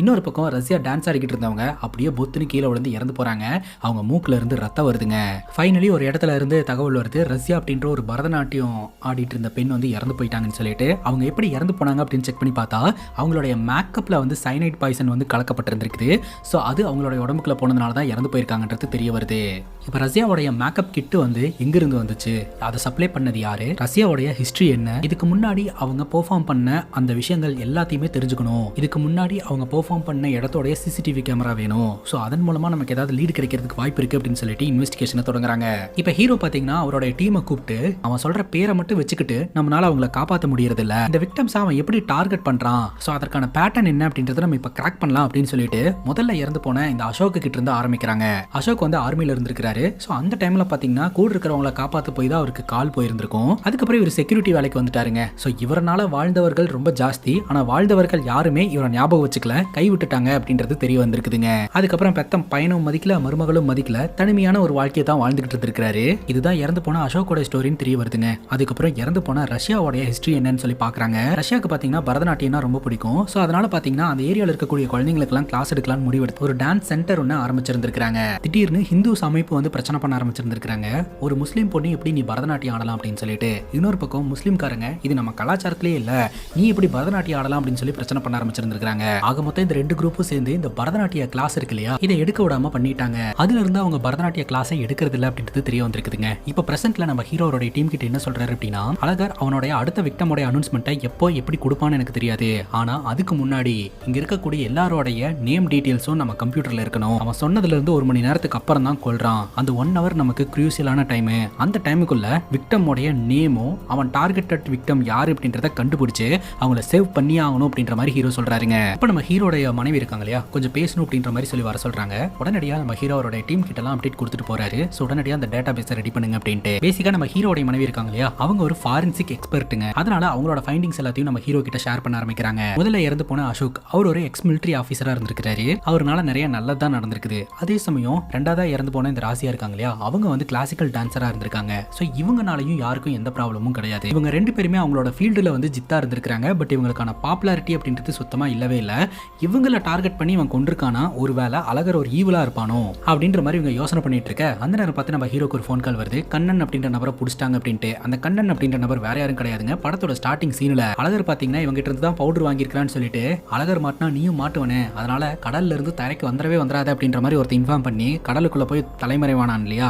இன்னொரு பக்கம் ரஷ்யா டான்ஸ் ஆடிக்கிட்டு இருந்தவங்க அப்படியே பொத்துன்னு கீழே விழுந்து இறந்து போறாங்க. அவங்க மூக்குல இருந்து ரத்தம் வருதுங்க. ஃபைனலி ஒரு இடத்துல இருந்து தகவல் வருது, ரஷ்யா அப்படின்ற ஒரு பரதநாட்டியம் ஆடிட்டு இருந்த பெண் வந்து இறந்து போயிட்டாங்கன்னு சொல்லிட்டு. அவங்க எப்படி இறந்து போனாங்க அப்படின்னு செக் பண்ணி பார்த்தா அவங்களுடைய மேக்கப்ல வந்து சைனைட் பாய்சன் வந்து கலக்கப்பட்டிருந்திருக்குது. ஸோ அது அவங்களுடைய உடம்புக்குள்ள போனதுனால தான் இறந்து போயிருக்காங்கன்றது தெரிய வருது. இப்போ ரஷ்யாவுடைய மேக்கப் கிட்டு வந்து எங்கிருந்து வந்துச்சு, அதை சப்ளை பண்ணது யாரு, ரஷ்யாவுடைய ஹிஸ்டரி என்ன, இதுக்கு முன்னாடி அவங்க பெர்ஃபார்ம் பண்ண அந்த விஷயங்கள் எல்லாத்தையுமே தெரிஞ்சுக்கணும். இதுக்கு முன்னாடி அவங்க பெர்ஃபார்ம் பண்ண இடத்தோடைய சிசிடிவி கேமரா வேணும். ஸோ அதன் மூலமா நமக்கு ஏதாவது லீடு கிடைக்கிறதுக்கு வாய்ப்பு இருக்கு அப்படின்னு சொல்லிட்டு இன்வெஸ்டிகேஷனை தொடங்குறாங்க. இப்போ ஹீரோ பாத்தீங்கன்னா அவருடைய டீமை கூப்பிட்டு அவன் சொல்ற பேரை மட்டும் வச்சுக்கிட்டு நம்மளால அவங்களை காப்பாற்ற முடியறது இல்ல, இந்த விக்டம்ஸ் அவன் எப்படி டார்கெட் பண்றான், ஸோ அதற்கான பேட்டர்ன் என்ன அப்படின்றத நம்ம இப்போ கிராக் பண்ணலாம் அப்படின்னு சொல்லிட்டு முதல்ல இறந்து போன இந்த அசோக் கிட்ட இருந்து ஆரம்பிக்கிறாங்க. அசோக் வந்து ஆர்மியில இருந்திருக்காரு. ஸோ அந்த டைம்ல பாத்தீங்கன்னா கூட இருக்கிறவங்களை காப்பாற்ற போய் தான் அவருக்கு கால் போயிருந்திருக்கும். அதுக்கப்புறம் இவர் செக்யூரிட்டி வேலைக்கு வந்துட்டாருங்க. ஸோ இவரால வாழ்ந்தவர்கள் ரொம்ப ஜாஸ்தி, ஆனா வாழ்ந்தவர்கள் யாருமே இவரை ஞாபகம் வச்சுக்கல, கைவிட்டுட்டாங்க அப்படின்றது தெரிய வந்திருக்குதுங்க. அதுக்கப்புறம் பெத்தம் பையனும் மதிக்கல, மருமகளும் மதிக்கல, தனிமையான ஒரு வாழ்க்கையை தான் வாழ்ந்துகிட்டு இருக்காரு. இதுதான் இறந்து போன அசோக்கோட ஸ்டோரின்னு தெரிய வருதுங்க. அதுக்கப்புறம் இறந்து போன ரஷ்யாவோட ஹிஸ்டரி என்னன்னு சொல்லி பாக்குறாங்க. ரஷ்யாவுக்கு பாத்தீங்கன்னா பரதநாட்டியம்னா ரொம்ப பிடிக்கும். ஸோ அதனால பாத்தீங்கன்னா அந்த ஏரியால இருக்கக்கூடிய குழந்தைங்களுக்கெல்லாம் கிளாஸ் எடுக்கலாம் முடிவெடுத்து ஒரு டான்ஸ் சென்டர் ஒன்று ஆரம்பிச்சிருந்திருக்காங்க. திடீர்னு ஹிந்து அமைப்பு வந்து பிரச்சனை பண்ண ஆரம்பிச்சிருந்திருக்காங்க. ஒரு முஸ்லீம் பொண்ணு எப்படி நீ பரதநாட்டியம் ஆடலாம் அப்படின்னு சொல்லிட்டு. இன்னொரு பக்கம் முஸ்லீம்காரங்க இது நம்ம கலாச்சாரத்திலே இல்ல, நீ எப்படி பரதநாட்டியம் ஆடலாம் அப்படின்னு சொல்லி பிரச்சனை பண்ண ஆரம்பிச்சிருந்திருக்காங்க. ஆக மொத்தம் இந்த ரெண்டு குரூப்பும் சேர்ந்து இந்த பரதநாட்டிய கிளாஸ் இருக்கு இல்லையா, இதை எடுக்க விடாம பண்ணிட்டாங்க. அதுல இருந்து அவங்க பரதநாட்டிய கிளாஸை எடுக்கிறது இல்ல அப்படின்றது தெரிய வந்திருக்குதுங்க. இப்ப பிரசன்ட்ல நம்ம ஹீரோட டீம் கிட்ட என்ன சொல்றாரு அப்படின்னா, அழகர் அவனுடைய அடுத்த விக்டமோட அனௌன்ஸ்மெண்ட்டை எப்போ எப்படி கொடுப்பான்னு எனக்கு தெரியாது, ஆனா அதுக்கு முன்னாடி இங்க இருக்கக்கூடிய எல்லாரோடைய நேம் டீடைல்ஸும் நம்ம கம்ப்யூட்டர்ல இருக்கணும். அவன் சொன்னதுல இருந்து 1 மணி நேரத்துக்கு அப்புறம் தான் கொல்றான். அந்த 1 hour நமக்கு கிரூசியலான டைம். அந்த டைமுக்குள்ள விக்டமோடைய நேமும் அவன் டார்கெட்டட் விக்டம் யாரு அப்படின்றத கண்டுபிடிச்சு அவங்கள சேவ் பண்ணி ஆகணும் அப்படின்ற மாதிரி ஹீரோ சொல்றாருங்க. இப்ப நம்ம ஹீரோடைய மனைவி இருக்காங்க இல்லையா, கொஞ்சம் பேசணும் அப்படின்ற மாதிரி சொல்லி வர சொல்றாங்க. உடனடியா நம்ம ஹீரோட டீம் கிட்ட எல்லாம் அப்டேட் கொடுத்துட்டு போறாரு. சோ உடனடியா அந்த டேட்டா பேஸை ரெடி பண்ணுங்க அப்படின்ட்டு. பேசிக்கா நம்ம ஹீரோட மனைவி இருக்காங்க இல்லையா, அவங்க ஒரு ஃபாரன்சிக் எக்ஸ்பர்ட்டுங்க. அதனால அவங்களோட ஃபைண்டிங்ஸ் எல்லாத்தையும் நம்ம ஹீரோ கிட்ட ஷேர் பண்ண ஆரம்பிக்கிறாங்க. முதல்ல இறந்து போன போன அசோக் அவர் ஒரு எக்ஸ் மிலிட்டரி ஆஃபீஸரா இருந்திருக்காரு. அவர்னால நிறைய நல்லதான் நடந்திருக்குது. அதே சமயம் ரெண்டாவதா இறந்து போன இந்த ராசியா இருக்காங்க இல்லையா, அவங்க வந்து கிளாசிக்கல் டான்சரா இருந்திருக்காங்க. ஸோ இவங்கனாலையும் யாருக்கும் எந்த ப்ராப்ளமும் கிடையாது. இவங்க ரெண்டு பேருமே அவங்களோட ஃபீல்டுல வந்து ஜித்தா இருந்திருக்காங்க. பட் இவங்களுக்கான பாப்புலாரிட்டி அப்படின்றது சுத்தமா இல்லவே இல்லை. இவங்களை டார்கெட் பண்ணி இவன் கொண்டிருக்கானா, ஒருவேளை அழகர் ஒரு ஈவலா இருப்பானோ அப்படின்ற மாதிரி இவங்க யோசனை பண்ணிட்டு இருக்க அந்த நேரம் பார்த்து நம்ம ஹீரோக்கு ஒரு ஃபோன் கால் வருது. கண்ணன் அப்படின்ற நபரை பிடிச்சிட்டாங்க அப்படின்ட்டு. அந்த கண்ணன் அப்படின்ற நபர் வேற யாரும் கிடையாதுங்க. படத்தோட ஸ்டார்டிங் சீன்ல அழகர் பாத்தீங்கன்னா இவங்க கிட்ட இருந்து தான் பவுடர் வாங்கியிருக்கான்னு சொல்லிட்டு, அழகர் மாட்டினா நீயும் மாட்டுவனே, அதனால கடல்ல இருந்து தரைக்கு வந்துடவே வந்துடாது அப்படின்ற மாதிரி ஒருத்தர் இன்ஃபார்ம் பண்ணி கடலுக்குள்ள போய் தலைமறைவானான் இல்லையா,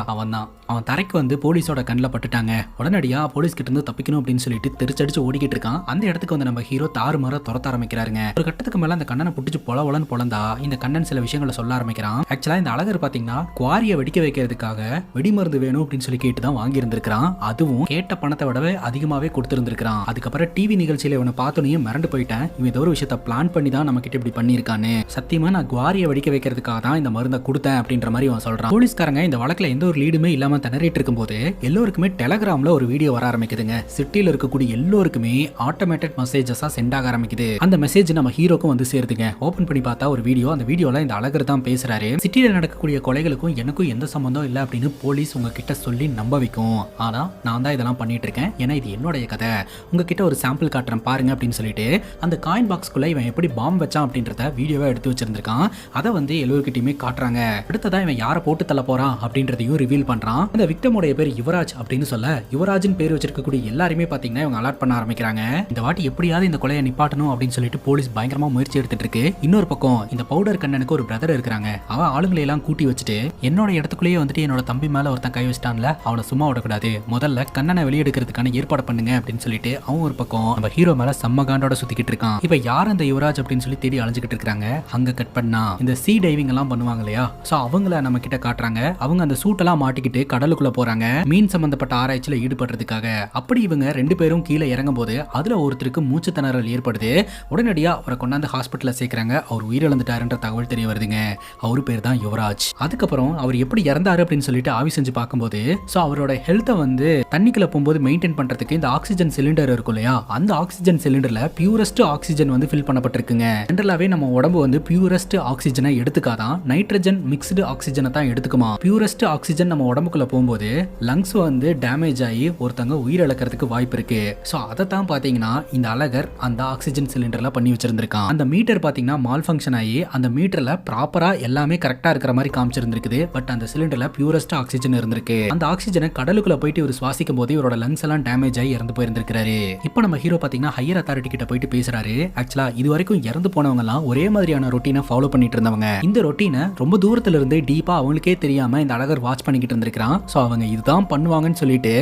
அவன் தரைக்கு வந்து போலீஸோட கண்ணில் பட்டுட்டாங்க. உடனடியா போலீஸ் கிட்ட இருந்து தப்பிக்கணும் அப்படின்னு சொல்லிட்டு தெரிச்சடிச்சு ஓடிக்கிட்டு இருக்கான். அந்த இடத்துக்கு வந்து நம்ம ஹீரோ தாறுமாற துரத்த ஆரம்பிக்கிறாருங்க. ஒரு கட்டத்துக்கு மேல அந்த கண்ணனை புடிச்சு பொலவலன்னு பொழந்தா இந்த கண்ணன் சில விஷயங்களை சொல்ல ஆரம்பிக்கிறான். ஆக்சுவலா இந்த அழகர் பாத்தீங்கன்னா குவாரியை வெடிக்க வைக்கிறதுக்காக வெடிமருந்து வேணும் அப்படின்னு சொல்லி கேட்டு தான் வாங்கி இருந்திருக்கான். அதுவும் கேட்ட பணத்தை விடவே அதிகமாவே கொடுத்திருந்திருக்கான். அதுக்கப்புறம் டிவி நிகழ்ச்சியில இவனை பார்த்தோன்னே மிரண்டு போயிட்டேன். இவன் ஏதோ ஒரு விஷயத்த பிளான் பண்ணி தான் நம்ம கிட்ட இப்படி பண்ணியிருக்கான்னு. சத்தியமா நான் குவாரியை வெடிக்க வைக்கிறதுக்காக தான் இந்த மருந்தை கொடுத்தேன் அப்படின்ற மாதிரி அவன் சொல்றான். போலீஸ்காரங்க இந்த வழக்குல எந்த ஒரு லீடுமே இல்லாம திணறிட்டு இருக்கும்போது எல்லோருக்குமே டெலகிராம்ல ஒரு வீடியோ வர ஆரம்பிக்குதுங்க. சிட்டில இருக்கக்கூடிய எல்லோருக்குமே ஆட்டோமேட்டட் மெசேஜஸா சென்ட் ஆக ஆரம்பிக்குது. அந்த மெசேஜ் நம்ம ஹீரோக்கும் வந்து சேருதுங்க. ஓபன் பண்ணி பார்த்தா ஒரு வீடியோ. அந்த வீடியோல இந்த அழகர் தான் பேசுறாரு. சிட்டில நடக்கக்கூடிய கொலைகளுக்கும் எனக்கும் எந்த சம்பந்தம் இல்லை அப்படின்னு போலீஸ் உங்ககிட்ட சொல்லி நம்ப வைக்கும். ஆனா நான் தான் இதெல்லாம் பண்ணிட்டு இருக்கேன், ஏன்னா இது என்னுடைய கதை, உங்ககிட்ட ஒரு சாம்பிள் காட்டுறேன் பாருங்க அப்படின்னு சொல்லிட்டு அந்த காயின் பாக்ஸ்குள்ள இவன் எப்படி பாம்பு வச்சான் அப்படின்றத வீடியோவை எடுத்து வச்சிருந்திருக்கான். அதை வந்து எல்லோருக்கிட்டையுமே காட்டுறாங்க. அடுத்ததான் இவன் யாரை போட்டு தள்ள போறான் அப்படின்றதையும் ரிவீல் பண்றான். அந்த விக்டமோட பேர் யுவராஜ் அப்படின்னு சொல்ல, யுவராஜின் பேர் வச்சிருக்கக்கூடிய எல்லாருமே பாத்தீங்கன்னா இவங்க அலர்ட் பண்ண ஆரம்பிக்கிறாங்க. இந்த வாட்டி எப்படியாவது இந்த கொலையை நிப்பாட்டணும் அப்படின்னு சொல்லிட்டு போலீஸ் பயங்கரமா முயற்சி எடுத்துட்டு இருக்கு. இன்னொரு பக்கம் இந்த பவுடர் கண்ணனுக்கு ஒரு பிரதர் இருக்காங்க. அவன் ஆளுங்களை எல்லாம் கூட்டி வச்சுட்டு என்னோட இடத்துக்குள்ளேயே வந்துட்டு என்னோட தம்பி மேல ஒருத்தன் கை வச்சிட்டான்ல, அவனை சும்மா விடக்கூடாது, முதல்ல கண்ணனை வெளியெடுக்கிறதுக்கான ஏற்பாடு பண்ணுங்க அப்படின்னு சொல்லிட்டு அவன் ஒரு பக்கம் நம்ம ஹீரோ மேல செம்ம காண்டோட சுத்திக்கிட்டு இருக்கான். இப்ப யார் அந்த யுவராஜ் அப்படின்னு சொல்லி தேடி அலைஞ்சிட்டு இருக்காங்க. அங்க கட் பண்ணா இந்த சீ டைவிங் எல்லாம் பண்ணுவாங்க இல்லையா, சோ அவங்கள நம்ம கிட்ட காட்டுறாங்க. அவங்க அந்த சூட் எல்லாம் மாட்டிக்கிட்டு கடலுக்குள்ள போறாங்க மீன் சம்பந்தப்பட்ட ஆராய்ச்சியில ஈடுபடுறதுக்காக. அப்படி இவங்க ரெண்டு பேரும் கீழே இறங்கும் போது அதுல ஒருத்தருக்கு மூச்சு திணறல் ஏற்படுது. உடனடியா அவரை கொண்டாந்து ஹாஸ்பிட்டல்ல சேர்க்கிறாங்க. அவர் உயிரிழந்துட்டாருன்ற தகவல் தெரிய வருதுங்க. அவரு பேர் தான் யுவராஜ். அதுக்கப்புறம் அவர் எப்படி இறந்தாரு அப்படின்னு சொல்லிட்டு ஆவி செஞ்சு பார்க்கும்போது சோ அவரோட ஹெல்த்தை வந்து தண்ணிக்குள்ள போகும்போது மெயின்டைன் பண்றதுக்கு இந்த ஆக்சிஜன் சிலிண்டர் இருக்கும் இல்லையா, அந்த ஆக்சிஜன் சிலிண்டர்ல பியூரஸ்ட் ஆக்சிஜன் வந்து ஃபில் பண்ணப்பட்டிருக்குங்க. ஜெனரலாவே நம்ம உடம்பு வந்து பியூரஸ்ட் ஆக்சிஜனை எடுத்துக்காதான், நைட்ரஜன் மிக்ஸ்டு ஆக்சிஜனை தான் எடுத்துக்குமா. பியூரஸ்ட் ஆக்சிஜன் நம்ம உடம்புக்குள்ள போகும்போது லங்ஸ் வந்து டேமேஜ் ஆகி ஒருத்தங்க உயிரிழக்கிறதுக்கு வாய்ப்பு இருக்கு. சோ அதை தான் பாத்தீங்கன்னா இந்த அழகர் அந்த ஆக்சிஜன் சிலிண்டர்ல பண்ணி வச்சிருந்திருக்கான். அந்த மீட்டர் பாத்தீங்கன்னா மால் ஃபங்க்ஷன் ஆகி அந்த மீட்டர்ல ப்ராப்பரா எல்லாமே கரெக்டா இருக்கிற மாதிரி காமிச்சிருந்திருக்குது. பட் அந்த சிலிண்டர்ல பியூரஸ்ட் ஆக்சிஜன் இருந்திருக்கு. அந்த ஆக்சிஜனை கடலுக்குள்ள போயிட்டு இவர் சுவாசிக்கும் போது இவரோட லங்ஸ் எல்லாம் டேமேஜ் ஆகி இறந்து போயிருந்திருக்காரு. இப்போ நம்ம ஹீரோ பாத்தீங்கன்னா ஹையர் அத்தாரிட்டி கிட்ட போயிட்டு பேசுறாரு. ஆக்சுவலா இது வரைக்கும் இறந்து போனவங்க எல்லாம் ஒரே மாதிரியான ரொட்டீனை ஃபாலோ பண்ணிட்டு இருந்தவங்க. இந்த ரொட்டீனை ரொம்ப தூரத்துல இருந்து டீப்பா அவங்களுக்கே தெரியாம இந்த அழகர் வாட்ச் பண்ணிக்கிட்டு இருந்திருக்கான். சோ அவங்க இதுதான் பண்ணுவாங்கன்னு சொல்லிட்டு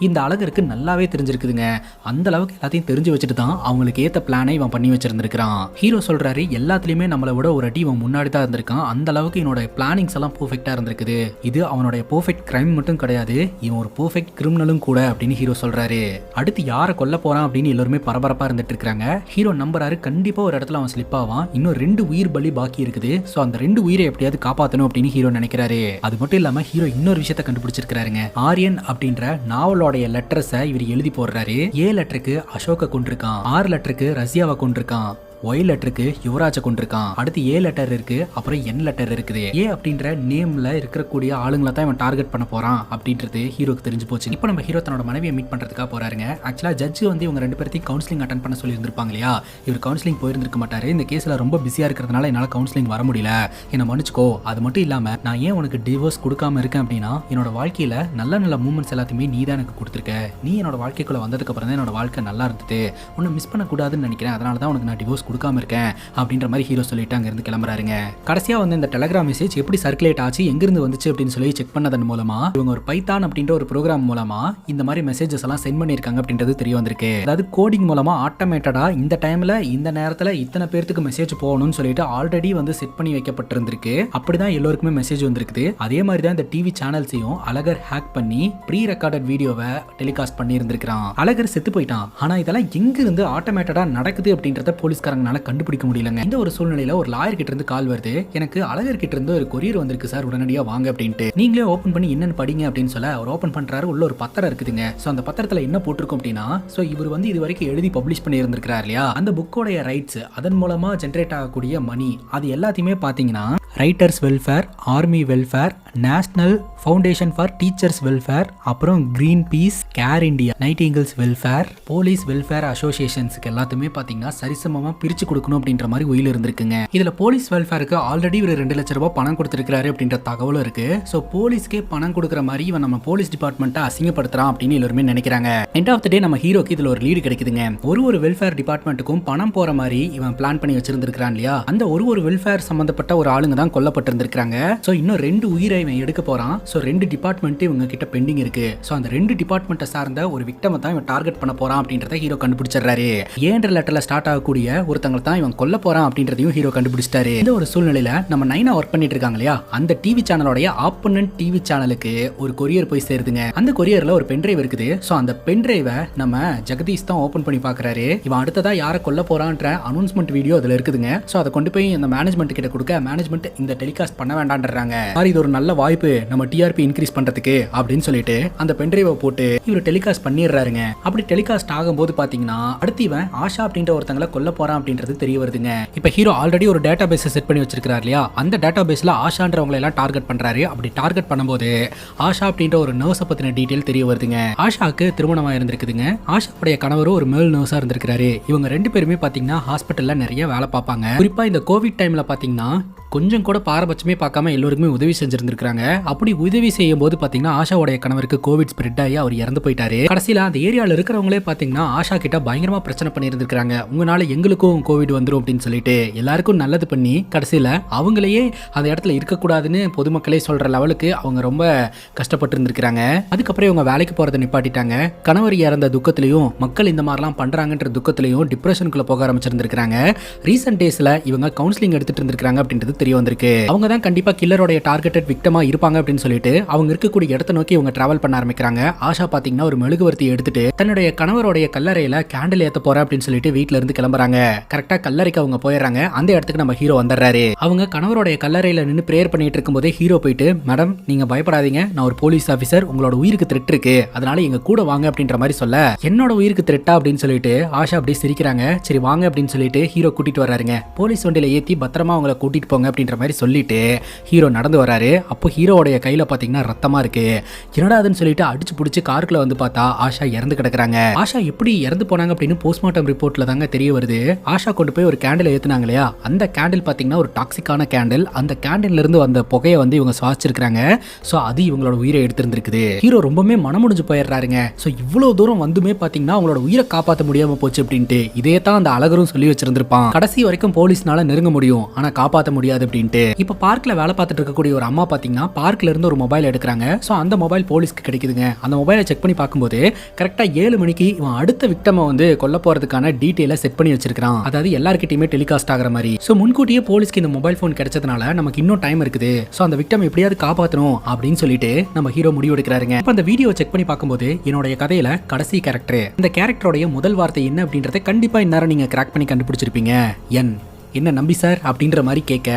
இந்த அழகருக்கு நல்லாவே தெரிஞ்சிருக்குதுங்க. அந்த அளவுக்கு எல்லாத்தையும் தெரிஞ்சு வச்சுட்டு தான் அவங்களுக்கு ஏத்த பிளானை இவன் பண்ணி வச்சிருந்திருக்கான். ஹீரோ சொல்றாரு எல்லாத்துலயுமே நம்மளை விட ஒரு அடி இவன் முன்னாடி தான் இருந்திருக்கான். அந்த அளவுக்கு என்னோட பிளானிங்ஸ் எல்லாம் பெர்ஃபெக்ட்டா இருந்திருக்குது. இது அவனுடைய பெர்ஃபெக்ட் கிரைம் மட்டும் கிடையாது, இவன் ஒரு பெர்ஃபெக்ட் கிரிமினலும் கூட அப்படின்னு ஹீரோ சொல்றாரு. அடுத்து யாரை கொல்ல போறான் அப்படின்னு எல்லாருமே பரபரப்பா இருந்துட்டு இருக்காங்க. ஹீரோ நம்புறாரு கண்டிப்பா ஒரு இடத்துல அவன் ஸ்லிப் ஆவான். இன்னும் 2 உயிர் பலி பாக்கி இருக்குது. சோ அந்த 2 உயிரை எப்படியாவது காப்பாத்தணும் அப்படின்னு ஹீரோ நினைக்கிறாரு. அது மட்டும் இல்லாம ஹீரோ இன்னொரு விஷயத்தை கண்டுபிடிச்சிருக்காருங்க. ஆரியன் அப்படின்ற நாவலோடைய லெட்டர்ஸை இவர் எழுதி போடுறாரு. ஏ லெட்டருக்கு அசோக கொண்டிருக்கான், 6 லெட்டருக்கு ரஷ்யாவை கொண்டிருக்கான், ஒய் லெட்டருக்கு யுவராஜை கொண்டிருக்கான். அடுத்து ஏ லெட்டர் இருக்கு, அப்புறம் என் லெட்டர் இருக்குது. ஏ அப்படின்ற நேம்ல இருக்கக்கூடிய ஆளுங்களை தான் இவன் டார்கெட் பண்ண போறான் அப்படின்றது ஹீரோக்கு தெரிஞ்சு போச்சு. இப்போ நம்ம ஹீரோ தன்னோட மனைவியை மீட் பண்றதுக்காக போறாருங்க. ஆக்சுவலா ஜட்ஜ் வந்து இவங்க 2 பேர்த்தையும் கவுன்சிலிங் அட்டெண்ட் பண்ண சொல்லி இருந்திருப்பாங்க இல்லையா, இவர் கவுன்சிலிங் போயிருந்திருக்க மாட்டாரு. இந்த கேஸ்ல ரொம்ப பிஸியா இருக்கிறதுனால என்னால கவுன்சிலிங் வர முடியல, என்ன மன்னிச்சுக்கோ. அது மட்டும் இல்லாம நான் ஏன் உனக்கு டிவோர்ஸ் கொடுக்காம இருக்கேன் அப்படின்னா என்னோட வாழ்க்கையில நல்ல நல்ல மூமெண்ட்ஸ் எல்லாத்தையுமே நீ தான் எனக்கு கொடுத்துருக்க. நீ என்னோட வாழ்க்கைக்குள்ள வந்ததுக்கு அப்புறம் தான் என்னோட வாழ்க்கை நல்லா இருந்தது, உன்னை மிஸ் பண்ண கூடாதுன்னு நினைக்கிறேன், அதனால தான் உனக்கு நான் டிவோர்ஸ் கொடுக்காம இருக்கேன் அப்படின்ற மாதிரி ஹீரோ சொல்லிட்டு அங்க இருந்து கிளம்புறாருங்க. கடைசியா வந்து இந்த டெலிகிராம் மெசேஜ் எப்படி சர்க்குலேட் ஆச்சு, எங்க இருந்து வந்துச்சு அப்படின்னு சொல்லி செக் பண்ணதன் மூலமா இவங்க ஒரு பைத்தான் அப்படின்ற ஒரு ப்ரோக்ராம் மூலமா இந்த மாதிரி மெசேஜஸ் எல்லாம் சென்ட் பண்ணிருக்காங்க அப்படின்றது தெரிய வந்திருக்கு. அதாவது கோடிங் மூலமா ஆட்டோமேட்டடா இந்த டைம்ல இந்த நேரத்துல இத்தனை பேருக்கு மெசேஜ் போகணும்னு சொல்லிட்டு ஆல்ரெடி வந்து செட் பண்ணி வைக்கப்பட்டிருந்திருக்கு. அப்படிதான் எல்லாருக்குமே மெசேஜ் வந்திருக்குது. அதே மாதிரி தான் இந்த டிவி சேனல்ஸையும் அழகர் ஹேக் பண்ணி ப்ரீ ரெக்கார்டட் வீடியோவை டெலிகாஸ்ட் பண்ணி இருந்திருக்கான். அழகர் செத்து போயிட்டான். ஆனா இதெல்லாம் எங்க இருந்து ஆட்டோமேட்டடா நடக்குது அப்படின்றத போலீஸ்காரங்க பார்க்கறாங்கனால கண்டுபிடிக்க முடியலங்க. இந்த ஒரு சூழ்நிலையில ஒரு லாயர் கிட்ட இருந்து கால் வருது. எனக்கு அழகர் கிட்ட இருந்து ஒரு கொரியர் வந்திருக்கு சார், உடனடியா வாங்க அப்படின்ட்டு. நீங்களே ஓபன் பண்ணி என்னன்னு படிங்க அப்படின்னு சொல்ல அவர் ஓபன் பண்றாரு. உள்ள ஒரு பத்திரம் இருக்குதுங்க. சோ அந்த பத்திரத்துல என்ன போட்டிருக்கும் அப்படின்னா, சோ இவர் வந்து இது வரைக்கும் எழுதி பப்ளிஷ் பண்ணி இருந்திருக்காரு இல்லையா, அந்த புக்கோடைய ரைட்ஸ், அதன் மூலமா ஜெனரேட் ஆகக்கூடிய மணி, அது எல்லாத்தையுமே பாத்தீங்கன்னா writers welfare, army welfare, national foundation for teachers welfare, அப்புறம் Greenpeace, care India, nightingales welfare, police welfare அசோசியேஷன்ஸ்க்கு எல்லாத்துமே பாத்தீங்கன்னா சரிசமமா பிரிச்சு கொடுக்கணும் அப்படின்ற மாதிரி உயில் இருந்திருக்குங்க. இதுல போலீஸ் வெல்ஃபேருக்கு ஆல்ரெடி ஒரு 2 லட்சம் ரூபாய் பணம் கொடுத்திருக்காரு அப்படின்ற தகவலும் இருக்கு. சோ போலீஸ்க்கே பணம் கொடுக்குற மாதிரி இவன் நம்ம போலீஸ் டிபார்ட்மெண்ட்டை அசிங்கப்படுத்துறான் அப்படின்னு எல்லாருமே நினைக்கிறாங்க. எண்ட் ஆஃப் த டே நம்ம ஹீரோக்கு இதுல ஒரு லீடு கிடைக்குதுங்க. ஒரு வெல்ஃபேர் டிபார்ட்மெண்ட்டுக்கும் பணம் போற மாதிரி இவன் பிளான் பண்ணி வச்சிருந்திருக்கான் இல்லையா, அந்த ஒரு வெல்ஃபேர் சம்பந்தப்பட்ட ஒரு ஆளுங்க தான் கொல்லப்பட்டிருந்திருக்காங்க. சோ இன்னும் 2 உயிரை இவன் எடுக்க போறான். சோ 2 டிபார்ட்மெண்ட் இவங்க கிட்ட பெண்டிங் இருக்கு. சோ அந்த 2 டிபார்ட்மெண்ட்டை சார்ந்த ஒரு விக்டிமை தான் இவன் டார்கெட் பண்ண போறான் அப்படின்றத ஹீரோ கண்டுபிடிச்சிடுறாரு. ஏன்ற லெட்டர்ல ஸ்டார்ட் ஆகக்கூடிய ஒருத்தங்களை தான் இவன் கொல்ல போறான் அப்படின்றதையும் ஹீரோ கண்டுபிடிச்சிட்டாரு. இந்த ஒரு சூழ்நிலையில நம்ம நைனா ஒர்க் பண்ணிட்டு இருக்காங்க இல்லையா, அந்த டிவி சேனலோட ஆப்போனன்ட் டிவி சேனலுக்கு ஒரு கொரியர் போய் சேருதுங்க. அந்த கொரியர்ல ஒரு பென்டிரைவ் இருக்குது. சோ அந்த பென்டிரைவை நம்ம ஜெகதீஷ் தான் ஓபன் பண்ணி பாக்குறாரு. இவன் அடுத்ததா யாரை கொல்ல போறான்ற அனௌன்ஸ்மெண்ட் வீடியோ அதுல இருக்குதுங்க. சோ அதை கொண்டு போய் அந்த மேனேஜ்மெண்ட் கிட்ட கொடுக்க, மேனேஜ்மெண்ட் இந்த டெலிகாஸ்ட் பண்ண வேண்டாம்ன்றாங்க. இது ஒரு நல்ல வாய்ப்பு நம்ம டிஆர்பி இன்க்ரீஸ் பண்றதுக்கு அப்படின்னு சொல்லிட்டு அந்த பென்டிரைவை போட்டு இவர் டெலிகாஸ்ட் பண்ணிடுறாருங்க. அப்படி டெலிகாஸ்ட் ஆகும்போது பாத்தீங்கன்னா அடுத்து இவன் ஆஷா அப்படின்ற ஒருத்தங்களை கொல்ல போறான் அப்படின்றது தெரிய வருதுங்க. இப்ப ஹீரோ ஆல்ரெடி ஒரு டேட்டா பேஸ் செட் பண்ணி வச்சிருக்காரு இல்லையா, அந்த டேட்டா பேஸ்ல ஆஷான்றவங்களை எல்லாம் டார்கெட் பண்றாரு. அப்படி டார்கெட் பண்ணும்போது ஆஷா அப்படின்ற ஒரு நர்ஸை பத்தின டீடைல் தெரிய வருதுங்க. ஆஷாக்கு திருமணமா இருந்திருக்குதுங்க. ஆஷாவுடைய கணவரும் ஒரு மேல் நர்ஸா இருந்திருக்காரு. இவங்க 2 பேருமே பாத்தீங்கன்னா ஹாஸ்பிட்டல்ல நிறைய வேலை பார்ப்பாங்க. குறிப்பா இந்த கோவிட் டைம்ல பாத்தீங்கன்னா கொஞ்சம் கூட பாரபட்சமே பார்க்காம எல்லோருக்குமே உதவி செஞ்சிருந்திருக்காங்க. அப்படி உதவி செய்யும் போது பாத்தீங்கன்னா ஆஷாவுடைய கணவருக்கு கோவிட் ஸ்ப்ரெட் ஆகி அவர் இறந்து போயிட்டாரு. கடைசியில அந்த ஏரியால இருக்கிறவங்களே பாத்தீங்கன்னா ஆஷா கிட்ட பயங்கரமா பிரச்சனை பண்ணி இருந்திருக்காங்க. உங்களால எங்களுக்கும் கோவிட் வந்துரும் அப்படின்னு சொல்லிட்டு எல்லாருக்கும் நல்லது பண்ணி கடைசியில அவங்களையே அந்த இடத்துல இருக்கக்கூடாதுன்னு பொதுமக்களே சொல்ற லெவலுக்கு அவங்க ரொம்ப கஷ்டப்பட்டு இருந்திருக்காங்க. அதுக்கப்புறம் இவங்க வேலைக்கு போறதை நிப்பாட்டிட்டாங்க. கணவர் இறந்த துக்கத்திலையும் மக்கள் இந்த மாதிரிலாம் பண்றாங்கன்ற துக்கத்திலையும் டிப்ரெஷனுக்குள்ள போக ஆரம்பிச்சிருந்திருக்காங்க. ரீசெண்ட் டேஸ்ல இவங்க கவுன்சிலிங் எடுத்துட்டு இருந்திருக்காங்க அப்படின்றது தெரிய வந்திருக்கு. அவங்க தான் கண்டிப்பா கில்லரோட டார்கெட்டட் விக்டிமா இருப்பாங்க அப்படின்னு சொல்லிட்டு அவங்க இருக்கக்கூடிய இடத்தை நோக்கி இவங்க டிராவல் பண்ண ஆரம்பிக்கிறாங்க. ஆஷா பாத்தீங்கன்னா ஒரு மெழுகுவர்த்தி எடுத்துட்டு தன்னுடைய கணவருடைய கல்லறையில கேண்டில் ஏத்த போற அப்படின்னு சொல்லிட்டு வீட்ல இருந்து கிளம்புறாங்க. கரெக்டா கல்லறைக்கு அவங்க போயிடுறாங்க. அந்த இடத்துக்கு நம்ம ஹீரோ வந்துடுறாரு. அவங்க கணவருடைய கல்லறையில நின்று பிரேயர் பண்ணிட்டு இருக்கும்போதே ஹீரோ போயிட்டு, மேடம் நீங்க பயப்படாதீங்க, நான் ஒரு போலீஸ் ஆபீசர், உங்களோட உயிருக்கு த்ரெட் இருக்கு, அதனால எங்க கூட வாங்க அப்படின்ற மாதிரி சொல்ல, என்னோட உயிருக்கு த்ரெட்டா அப்படின்னு சொல்லிட்டு ஆஷா அப்படியே சிரிக்கிறாங்க. சரி வாங்க அப்படின்னு சொல்லிட்டு ஹீரோ கூட்டிட்டு வர்றாருங்க. போலீஸ் வண்டியில ஏத்தி பத்திரமா அவங்கள கூட்டிட்டு போங்க அப்படின்ற மாதிரி சொல்லிட்டு ஹீரோ நடந்து வராரு. அப்போ ஹீரோடைய கையில பாத்தீங்கன்னா ரத்தமா இருக்கு. என்னடாதுன்னு சொல்லிட்டு அடிச்சு புடிச்சு காருக்குள்ள வந்து பார்த்தா ஆஷா இறந்து கிடக்குறாங்க. ஆஷா எப்படி இறந்து போனாங்க அப்படின்னு போஸ்ட்மார்ட்டம் ரிப்போர்ட்ல தாங்க தெரிய வருது. ஆஷா கொண்டு போய் ஒரு கேண்டில் ஏத்துனாங்க இல்லையா, அந்த கேண்டில் பாத்தீங்கன்னா ஒரு டாக்ஸிக்கான கேண்டில். அந்த கேண்டில்ல இருந்து வந்த புகையை வந்து இவங்க சுவாசிச்சிருக்காங்க. சோ அது இவங்களோட உயிரை எடுத்திருந்திருக்குது. ஹீரோ ரொம்பவே மனமுடிஞ்சு போயிடுறாருங்க. சோ இவ்வளவு தூரம் வந்துமே பாத்தீங்கன்னா அவங்களோட உயிரை காப்பாற்ற முடியாம போச்சு அப்படின்ட்டு இதே தான் அந்த அழகரும் சொல்லி வச்சிருந்திருப்பான். கடைசி வரைக்கும் போலீஸ்னால நெருங்க முடியும், ஆனா காப்பாற்ற முடியாது அப்படின்ட்டு. இப்ப பார்க்ல வேலை பார்த்துட்டு இருக்கக்கூடிய ஒரு அம்மா பாத்தீங்கன்னா பார்க்ல இருந்து ஒரு மொபைல் எடுக்கிறாங்க. சோ அந்த மொபைல் போலீஸ்க்கு கிடைக்குதுங்க. அந்த மொபைலை செக் பண்ணி பார்க்கும்போது கரெக்டா 7 மணிக்கு இவன் அடுத்த விக்டிமை வந்து கொல்ல போறதுக்கான டீடைலை செட் பண்ணி வச்சிருக்கான். அதாவது எல்லார்கிட்டயுமே டெலிகாஸ்ட் ஆகிற மாதிரி. சோ முன்கூட்டியே போலீஸ்க்கு இந்த மொபைல் போன் கிடைச்சதுனால நமக்கு இன்னும் டைம் இருக்குது. சோ அந்த விக்டிமை எப்படியாவது காப்பாற்றணும் அப்படின்னு சொல்லிட்டு நம்ம ஹீரோ முடிவு எடுக்கிறாருங்க. இப்ப அந்த வீடியோ செக் பண்ணி பார்க்கும்போது என்னுடைய கதையில கடைசி கேரக்டர், இந்த கேரக்டரோட முதல் வார்த்தை என்ன அப்படின்றத கண்டிப்பா இந்நேரம் நீங்க கிராக் பண்ணி கண்டுபிடிச்சிருப்பீங்க. என்ன நம்பி சார் அப்படின்ற மாதிரி கேட்க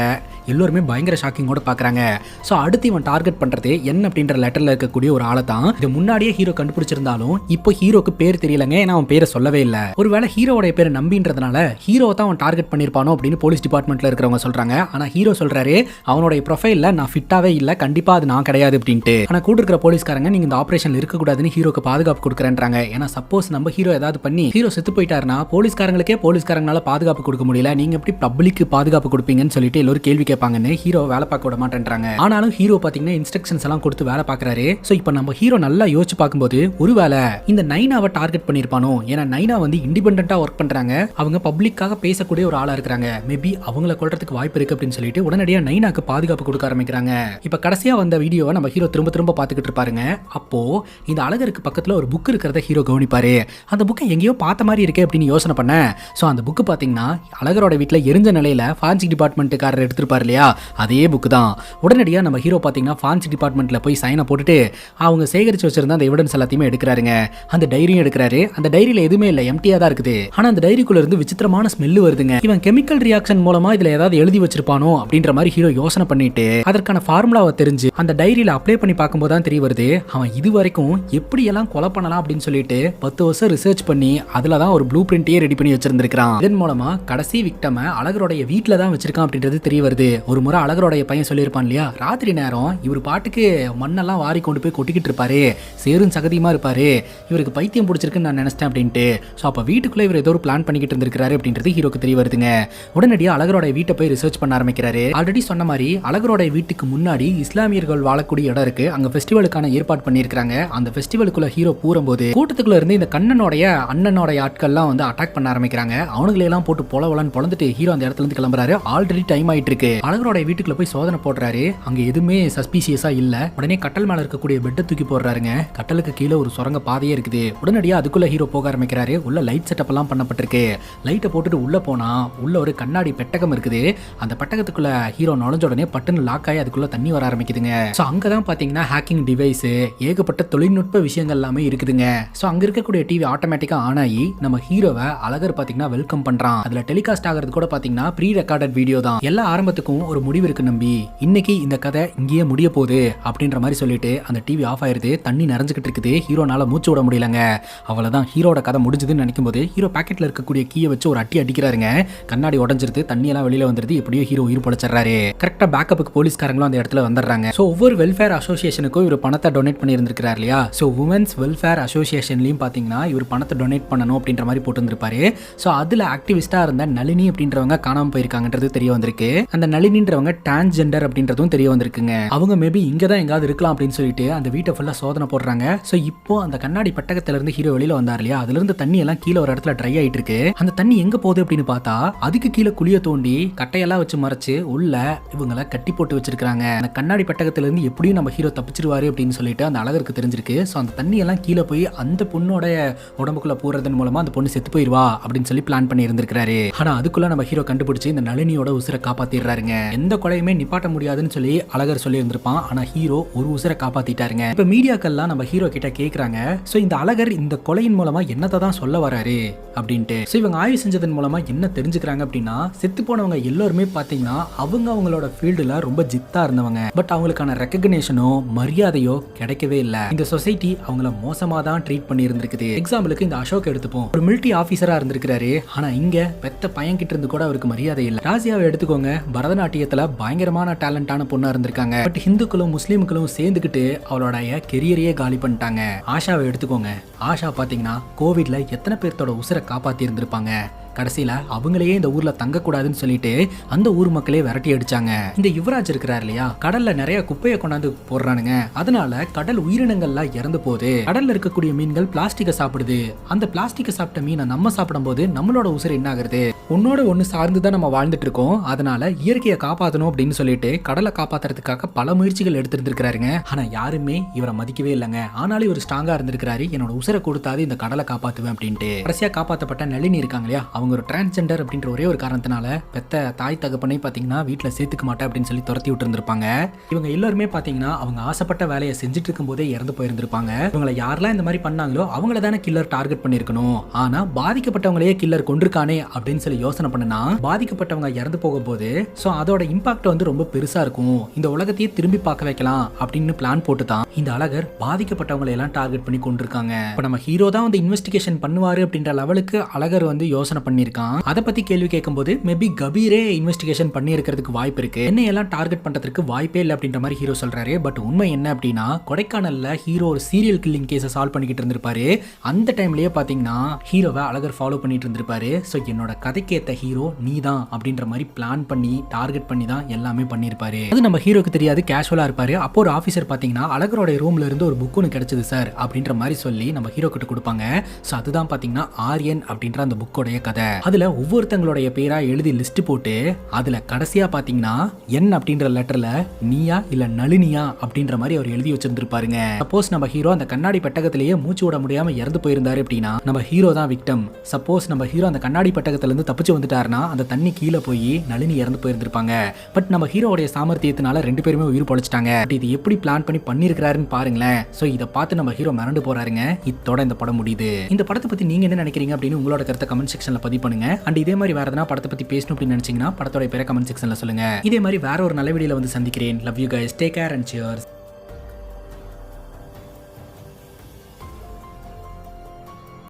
எல்லோருமே பயங்கர ஷாக்கிங்கோட பாக்குறாங்க. சோ அடுத்து இவன் டார்கெட் பண்றது என்ன அப்படின்ற லெட்டர்ல இருக்கக்கூடிய ஒரு ஆளை தான். இது முன்னாடியே ஹீரோ கண்டுபிடிச்சிருந்தாலும் இப்போ ஹீரோக்கு பேர் தெரியலங்க, ஏன்னா அவன் பேரை சொல்லவே இல்லை. ஒருவேளை ஹீரோட பேர் நம்பின்றதுனால ஹீரோ தான் அவன் டார்கெட் பண்ணிருப்பானோ அப்படின்னு போலீஸ் டிபார்ட்மெண்ட்ல இருக்கிறவங்க சொல்றாங்க. ஆனா ஹீரோ சொல்றாரு அவனுடைய ப்ரொஃபைல்ல நான் ஃபிட்டாவே இல்ல, கண்டிப்பா அது நான் கிடையாது அப்படின்ட்டு. ஆனா கூட இருக்கிற போலீஸ்காரங்க நீங்க இந்த ஆபரேஷன் இருக்கக்கூடாதுன்னு ஹீரோக்கு பாதுகாப்பு கொடுக்குறேன்றாங்க. ஏன்னா சப்போஸ் நம்ம ஹீரோ ஏதாவது பண்ணி ஹீரோ செத்து போயிட்டாருன்னா போலீஸ்காரங்களால பாதுகாப்பு கொடுக்க முடியல, நீங்க எப்படி பப்ளிக்கு பாதுகாப்பு கொடுப்பீங்கன்னு சொல்லிட்டு எல்லாரும் கேள்வி கேட்பாங்கன்னு ஹீரோ வேலை பார்க்க விட மாட்டேன்றாங்க. ஆனாலும் ஹீரோ பாத்தீங்கன்னா இன்ஸ்ட்ரக்ஷன்ஸ் எல்லாம் கொடுத்து வேலை பார்க்கறாரு. சோ இப்போ நம்ம ஹீரோ நல்லா யோசிச்சு பார்க்கும்போது ஒருவேளை இந்த நைனாவை டார்கெட் பண்ணிருப்பானோ, ஏன்னா நைனா வந்து இண்டிபெண்டன்ட்டா ஒர்க் பண்றாங்க, அவங்க பப்ளிக்காக பேசக்கூடிய ஒரு ஆளா இருக்காங்க, மேபி அவங்கள கொல்றதுக்கு வாய்ப்பு இருக்கு அப்படின்னு சொல்லிட்டு உடனடியா நைனாக்கு பாதுகாப்பு கொடுக்க ஆரம்பிக்கிறாங்க. இப்ப கடைசியா வந்த வீடியோவை நம்ம ஹீரோ திரும்ப பார்த்துக்கிட்டு இருப்பாருங்க. அப்போ இந்த அழகருக்கு பக்கத்துல ஒரு புக் இருக்கிறத ஹீரோ கவனிப்பாரு. அந்த புக்கை எங்கேயோ பார்த்த மாதிரி இருக்கே அப்படின்னு யோசனை பண்ண, சோ அந்த புக் பாத்தீங்கன்னா அழகரோட வீட்டுல எரிஞ்ச நிலையில ஃபாரன்சிக் டிபார்ட்மெண்ட்டுக்காரர் எடுத்திருப்பாரு. சொன்னார் இல்லையா, அதே புக்கு தான். உடனடியாக நம்ம ஹீரோ பார்த்தீங்கன்னா ஃபான்சி டிபார்ட்மெண்ட்ல போய் சைனை போட்டுட்டு அவங்க சேகரிச்சு வச்சிருந்த அந்த எவிடன்ஸ் எல்லாத்தையுமே எடுக்கிறாருங்க. அந்த டைரியும் எடுக்கிறாரு. அந்த டைரியில எதுவுமே இல்லை, எம்டியா தான் இருக்குது. ஆனா அந்த டைரிக்குள்ள இருந்து விசித்திரமான ஸ்மெல் வருதுங்க. இவன் கெமிக்கல் ரியாக்ஷன் மூலமா இதுல ஏதாவது எழுதி வச்சிருப்பானோ அப்படின்ற மாதிரி ஹீரோ யோசனை பண்ணிட்டு அதற்கான ஃபார்முலாவை தெரிஞ்சு அந்த டைரியில அப்ளை பண்ணி பார்க்கும்போது தான் தெரிய வருது, அவன் இது வரைக்கும் எப்படி எல்லாம் கொலை பண்ணலாம் அப்படின்னு சொல்லிட்டு 10 வருஷம் ரிசர்ச் பண்ணி அதுல தான் ஒரு ப்ளூ பிரிண்டே ரெடி பண்ணி வச்சிருந்திருக்கான். இதன் மூலமா கடைசி விக்டம அழகரோடைய வீட்டுல தான் வச்சிருக்கான் அப்படின்றது தெரிய வருது. ஒரு முறை அழகரோடைய பையன் சொல்லியிருப்பான் இல்லையா, ராத்திரி நேரம் இவர் பாட்டுக்கு மண்ணெல்லாம் வாரி கொண்டு போய் கொட்டிக்கிட்டு இருப்பாரு, சேரும் சகதியுமா இருப்பாரு, இவருக்கு பைத்தியம் பிடிச்சிருக்குன்னு நான் நினைச்சிட்டேன் அப்படின்ட்டு. ஸோ அப்போ வீட்டுக்குள்ள இவர் ஏதோ ஒரு பிளான் பண்ணிக்கிட்டு இருந்திருக்காரு அப்படின்றது ஹீரோக்கு தெரிய வருதுங்க. உடனடியாக அழகரோடைய வீட்டை போய் ரிசர்ச் பண்ண ஆரம்பிக்கிறாரு. ஆல்ரெடி சொன்ன மாதிரி அழகரோடைய வீட்டுக்கு முன்னாடி இஸ்லாமியர்கள் வாழக்கூடிய இடம் இருக்கு. அங்க ஃபெஸ்டிவலுக்கான ஏற்பாடு பண்ணியிருக்காங்க. அந்த ஃபெஸ்டிவலுக்குள்ள ஹீரோ பூரும்போது கூட்டத்துக்குள்ள இருந்து இந்த கண்ணனோடைய அண்ணனோடைய ஆட்கள்லாம் வந்து அட்டாக் பண்ண ஆரம்பிக்கிறாங்க. அவனுங்களெல்லாம் போட்டு பொலவலன்னு பொழந்துட்டு ஹீரோ அந்த இடத்துல இருந்து கிளம்புறாரு. ஆல்ரெடி டைம் ஆயிட்டு இருக்கு. அழகரோடைய வீட்டுக்குள்ள போய் சோதனை போடுறாரு. அங்க எதுவுமே சஸ்பீசியஸா இல்ல. உடனே கட்டல் மேல இருக்கக்கூடிய பெட்டை தூக்கி போடுறாருங்க. கட்டலுக்கு கீழே ஒரு சுரங்க பாதையே இருக்குது. உடனடியா அதுக்குள்ள ஹீரோ போக ஆரம்பிக்கிறாரு. உள்ள லைட் செட்டப் எல்லாம் பண்ணப்பட்டிருக்கு. லைட்டை போட்டுட்டு உள்ள போனா உள்ள ஒரு கண்ணாடி பெட்டகம் இருக்குது. அந்த பெட்டகத்துக்குள்ள ஹீரோ நுழைஞ்ச உடனே பட்டுன்னு லாக் ஆகி அதுக்குள்ள தண்ணி வர ஆரம்பிக்குதுங்க. ஸோ அங்கதான் பாத்தீங்கன்னா ஹேக்கிங் டிவைஸ், ஏகப்பட்ட தொழில்நுட்ப விஷயங்கள் எல்லாமே இருக்குதுங்க. ஸோ அங்க இருக்கக்கூடிய டிவி ஆட்டோமேட்டிக்கா ஆன் ஆகி நம்ம ஹீரோவை அழகர் பாத்தீங்கன்னா வெல்கம் பண்றான். அதுல டெலிகாஸ்ட் ஆகிறது கூட பாத்தீங்கன்னா ப்ரீ ரெக்கார்டட் வீடியோ தான். எல்லா ஆரம்பத்துக்கும் ஒரு முடிவு இருக்கு நம்பி, இன்னைக்கு இந்த கதை இங்கேயே முடிய போகுது அப்படின்ற மாதிரி சொல்லிட்டு அந்த டிவி ஆஃப் ஆயிருது. தண்ணி நிறைஞ்சுக்கிட்டு இருக்குது. ஹீரோனால மூச்சு விட முடியலங்க. அவ்வளவுதான், ஹீரோட கதை முடிஞ்சதுன்னு நினைக்கும் போது ஹீரோ பாக்கெட்ல இருக்கக்கூடிய கீயை வச்சு ஒரு அட்டி அடிக்கிறாருங்க. கண்ணாடி உடஞ்சிருது, தண்ணி எல்லாம் வெளியில வந்துருது. எப்படியோ ஹீரோ உயிர் படைச்சிடறாரு. கரெக்டா பேக்கப்புக்கு போலீஸ்காரங்களும் அந்த இடத்துல வந்துடுறாங்க. ஸோ ஒவ்வொரு வெல்ஃபேர் அசோசியேஷனுக்கும் இவர் பணத்தை டொனேட் பண்ணி இருந்திருக்காரு இல்லையா. ஸோ உமன்ஸ் வெல்ஃபேர் அசோசியேஷன்லையும் பார்த்தீங்கன்னா இவர் பணத்தை டொனேட் பண்ணணும் அப்படின்ற மாதிரி போட்டுருப்பாரு. ஸோ அதில் ஆக்டிவிஸ்டாக இருந்த நளினி அப்படின்றவங்க காணாமல் போயிருக்காங்கன்றது தெரிய வந்திருக்கு. அந்த நளினின்றவங்க டிரான்ஸ்ஜெண்டர் அப்படின்றதும் தெரிய வந்திருக்குங்க. அவங்க மேபி இங்கே தான் எங்காவது இருக்கலாம் அப்படின்னு சொல்லிட்டு அந்த வீட்டை ஃபுல்லாக சோதனை போடுறாங்க. ஸோ இப்போ அந்த கண்ணாடி பெட்டகத்துல இருந்து ஹீரோ வெளியில வந்தார் இல்லையா, அதுல இருந்து தண்ணி எல்லாம் கீழே ஒரு இடத்துல ட்ரை ஆயிட்டு இருக்கு. அந்த தண்ணி எங்க போகுது அப்படின்னு பார்த்தா அதுக்கு கீழே குழிய தோண்டி கட்டையெல்லாம் வச்சு மறைச்சு உள்ள இவங்களை கட்டி போட்டு வச்சிருக்காங்க. அந்த கண்ணாடி பெட்டகத்துல இருந்து எப்படியும் நம்ம ஹீரோ தப்பிச்சிருவாரு அப்படின்னு சொல்லிட்டு அந்த அழகருக்கு தெரிஞ்சிருக்கு. ஸோ அந்த தண்ணி எல்லாம் கீழே போய் அந்த பொண்ணோட உடம்புக்குள்ள போறதன் மூலமா அந்த பொண்ணு செத்து போயிருவா அப்படின்னு சொல்லி பிளான் பண்ணி இருந்திருக்காரு. ஆனா அதுக்குள்ள நம்ம ஹீரோ கண்டுபிடிச்சு இந்த நளினியோட உசுரை காப்பாத்திடுறாருங்க. எந்த கொலையுமே நிப்பாட்ட முடியாதுன்னு சொல்லி அழகர் சொல்லி இருந்திருப்பான். ஆனா ஹீரோ ஒரு உசுரை காப்பாத்திட்டாருங்க. இப்ப மீடியாக்கள்லாம் நம்ம ஹீரோ கிட்ட கேக்குறாங்க, சோ இந்த அழகர் இந்த கொலையின் மூலமா என்னத்தை தான் சொல்ல வராரு அப்படின்ட்டு. சோ இவங்க ஆய்வு செஞ்சதன் மூலமா என்ன தெரிஞ்சுக்கிறாங்க அப்படின்னா, செத்து போனவங்க எல்லாருமே பாத்தீங்கன்னா அவங்களோட ஃபீல்டுல ரொம்ப ஜித்தா இருந்தவங்க. பட் அவங்களுக்கான ரெகக்னேஷனோ மரியாதையோ கிடைக்கவே இல்ல. இந்த சொசைட்டி அவங்கள மோசமா தான் ட்ரீட் பண்ணி இருந்திருக்குது. எக்ஸாம்பிளுக்கு இந்த அசோக் எடுத்துப்போம். ஒரு மிலிட்டரி ஆபீசரா இருந்திருக்காரு. ஆனா இங்க பெத்த பையன் கிட்ட இருந்து கூட அவருக்கு மரியாதை இல்ல. ராசியாவை எடுத்துக்கோங்க. பரதநாட்டியத்துல பயங்கரமான டேலண்டான பொண்ணா இருந்திருக்காங்க. பட் ஹிந்துக்களும் முஸ்லீம்களும் சேர்ந்துக்கிட்டு அவளோட கெரியரையே காலி பண்ணிட்டாங்க. ஆஷாவை எடுத்துக்கோங்க. ஆஷா பாத்தீங்கன்னா கோவிட்ல எத்தனை பேர்த்தோட உசுரை காப்பாத்தி இருந்திருப்பாங்க. கடைசியில அவங்களையே இந்த ஊர்ல தங்க கூடாதுன்னு சொல்லிட்டு அந்த ஊர் மக்களே விரட்டி அடிச்சாங்க. இந்த யுவராஜ் இருக்கிறார் இல்லையா, கடல்ல நிறைய குப்பையை கொண்டாந்து போடுறானுங்க. அதனால கடல் உயிரினங்கள்லாம் இறந்து போகுது. கடல்ல இருக்கக்கூடிய மீன்கள் பிளாஸ்டிக்கை சாப்பிடுது. அந்த பிளாஸ்டிக்கை சாப்பிட்ட மீனை நம்ம சாப்பிடும் போது நம்மளோட உசுறு என்ன ஆகுறது? ஒன்னோட ஒண்ணு சார்ந்துதான் நம்ம வாழ்ந்துட்டு இருக்கோம். அதனால இயற்கையை காப்பாற்றணும் அப்படின்னு சொல்லிட்டு கடலை காப்பாத்துறதுக்காக பல முயற்சிகள் எடுத்திருந்திருக்காருங்க. ஆனா யாருமே இவரை மதிக்கவே இல்லைங்க. ஆனாலும் இவர் ஸ்ட்ராங்கா இருந்திருக்காரு. என்னோட உசுரை கொடுத்தாது இந்த கடலை காப்பாத்துவேன் அப்படின்ட்டு. கடைசியா காப்பாற்றப்பட்ட நளினி இருக்காங்க இல்லையா, அவங்க ஒரு டிரான்ஸ்ஜெண்டர் அப்படின்ற ஒரே ஒரு காரணத்தினால பெத்த தாய் தகப்பனை பாத்தீங்கன்னா வீட்டுல சேர்த்துக்க மாட்டேன் அப்படின்னு சொல்லி துரத்தி விட்டு இருந்திருப்பாங்க. இவங்க எல்லாருமே பாத்தீங்கன்னா அவங்க ஆசைப்பட்ட வேலையை செஞ்சுட்டு இருக்கும் போதே இறந்து போயிருந்திருப்பாங்க. இவங்களை யாரெல்லாம் இந்த மாதிரி பண்ணாங்களோ அவங்கள தானே கில்லர் டார்கெட் பண்ணிருக்கணும். ஆனா பாதிக்கப்பட்டவங்களையே கில்லர் கொண்டிருக்கானே அப்படின்னு சொல்லி யோசனை பண்ணனா பாதிக்கப்பட்டவங்க இறந்து போகும்போது சோ அதோட இம்பாக்ட் வந்து ரொம்ப பெருசா இருக்கும். இந்த உலகத்தையே திரும்பி பார்க்க வைக்கலாம் அப்படின்னு பிளான் போட்டு தான் இந்த அழகர் பாதிக்கப்பட்டவங்களை எல்லாம் டார்கெட் பண்ணி கொண்டிருக்காங்க. இப்ப நம்ம ஹீரோ தான் வந்து இன்வெஸ்டிகேஷன் பண்ணுவாரு அப்படின்ற லெவலுக்கு அழகர் வந்து யோசனை பண்ணிருக்கான். அதை பத்தி கேள்வி கேட்கும்போது மேபி கபீரே இன்வெஸ்டிகேஷன் பண்ணி இருக்கிறதுக்கு வாய்ப்பு இருக்கு. என்ன எல்லாம் டார்கெட் பண்றதுக்கு வாய்ப்பே இல்லை அப்படின்ற மாதிரி ஹீரோ சொல்றாரு. பட் உண்மை என்ன அப்படின்னா, கொடைக்கானல்ல ஹீரோ ஒரு சீரியல் கில்லிங் கேஸை சால்வ் பண்ணிக்கிட்டு இருந்திருப்பாரு. அந்த டைம்லயே பாத்தீங்கன்னா ஹீரோவை அழகர் ஃபாலோ பண்ணிட்டு இருந்திருப்பாரு. ஸோ என்னோட கதைக்கேத்த ஹீரோ நீ தான் அப்படின்ற மாதிரி பிளான் பண்ணி டார்கெட் பண்ணி தான் எல்லாமே பண்ணியிருப்பாரு. அது நம்ம ஹீரோக்கு தெரியாது, கேஷுவலா இருப்பாரு. அப்போ ஒரு ஆஃபீஸர் பாத்தீங்கன்னா அழகரோட ரூம்ல இருந்து ஒரு புக் ஒன்று கிடைச்சது சார் அப்படின்ற மாதிரி சொல்லி நம்ம ஹீரோ கிட்ட கொடுப்பாங்க. ஸோ அதுதான் பாத்தீங்கன்னா ஆரியன் அப்படின்ற அந்த புக்கோடைய கதை. பெட்டகத்தை. அதுல ஒவ்வொருத்தங்களுடைய பேரா எழுதி லிஸ்ட் போட்டு அதுல கடைசியா பாத்தீங்கன்னா என் அப்படின்ற லெட்டர்ல நீயா இல்ல நளினியா அப்படின்ற மாதிரி அவர் எழுதி வச்சிருந்திருப்பாருங்க. சப்போஸ் நம்ம ஹீரோ அந்த கண்ணாடி பெட்டகத்திலேயே மூச்சு விட முடியாம இறந்து போயிருந்தாரு அப்படின்னா நம்ம ஹீரோ தான் விக்டம். சப்போஸ் நம்ம ஹீரோ அந்த கண்ணாடி பெட்டகத்துல இருந்து தப்பிச்சு வந்துட்டாருன்னா அந்த தண்ணி கீழே போய் நளினி இறந்து போயிருந்திருப்பாங்க. பட் நம்ம ஹீரோடைய சாமர்த்தியத்தினால ரெண்டு பேருமே உயிர் பொழைச்சிட்டாங்க. இது எப்படி பிளான் பண்ணி பண்ணிருக்காருன்னு பாருங்களேன். சோ இதை பார்த்து நம்ம ஹீரோ மிரண்டு போறாருங்க. இதோட இந்த படம் முடியுது. இந்த படத்தை பத்தி நீங்க என்ன நினைக்கிறீங்க அப்படின்னு உங்களோட கருத்தை கமெண்ட் செக்ஷன்ல பதிவு பண்ணுங்க. அண்ட் இதே மாதிரி வேற எதனா படத்தை பத்தி பேசணும் அப்படின்னு நினைச்சீங்கன்னா படத்தோட பேரை கமெண்ட் செக்ஷன்ல சொல்லுங்க. இதே மாதிரி வேற ஒரு நல்ல வீடியோல வந்து சந்திக்கிறேன். Love you guys, take care and cheers.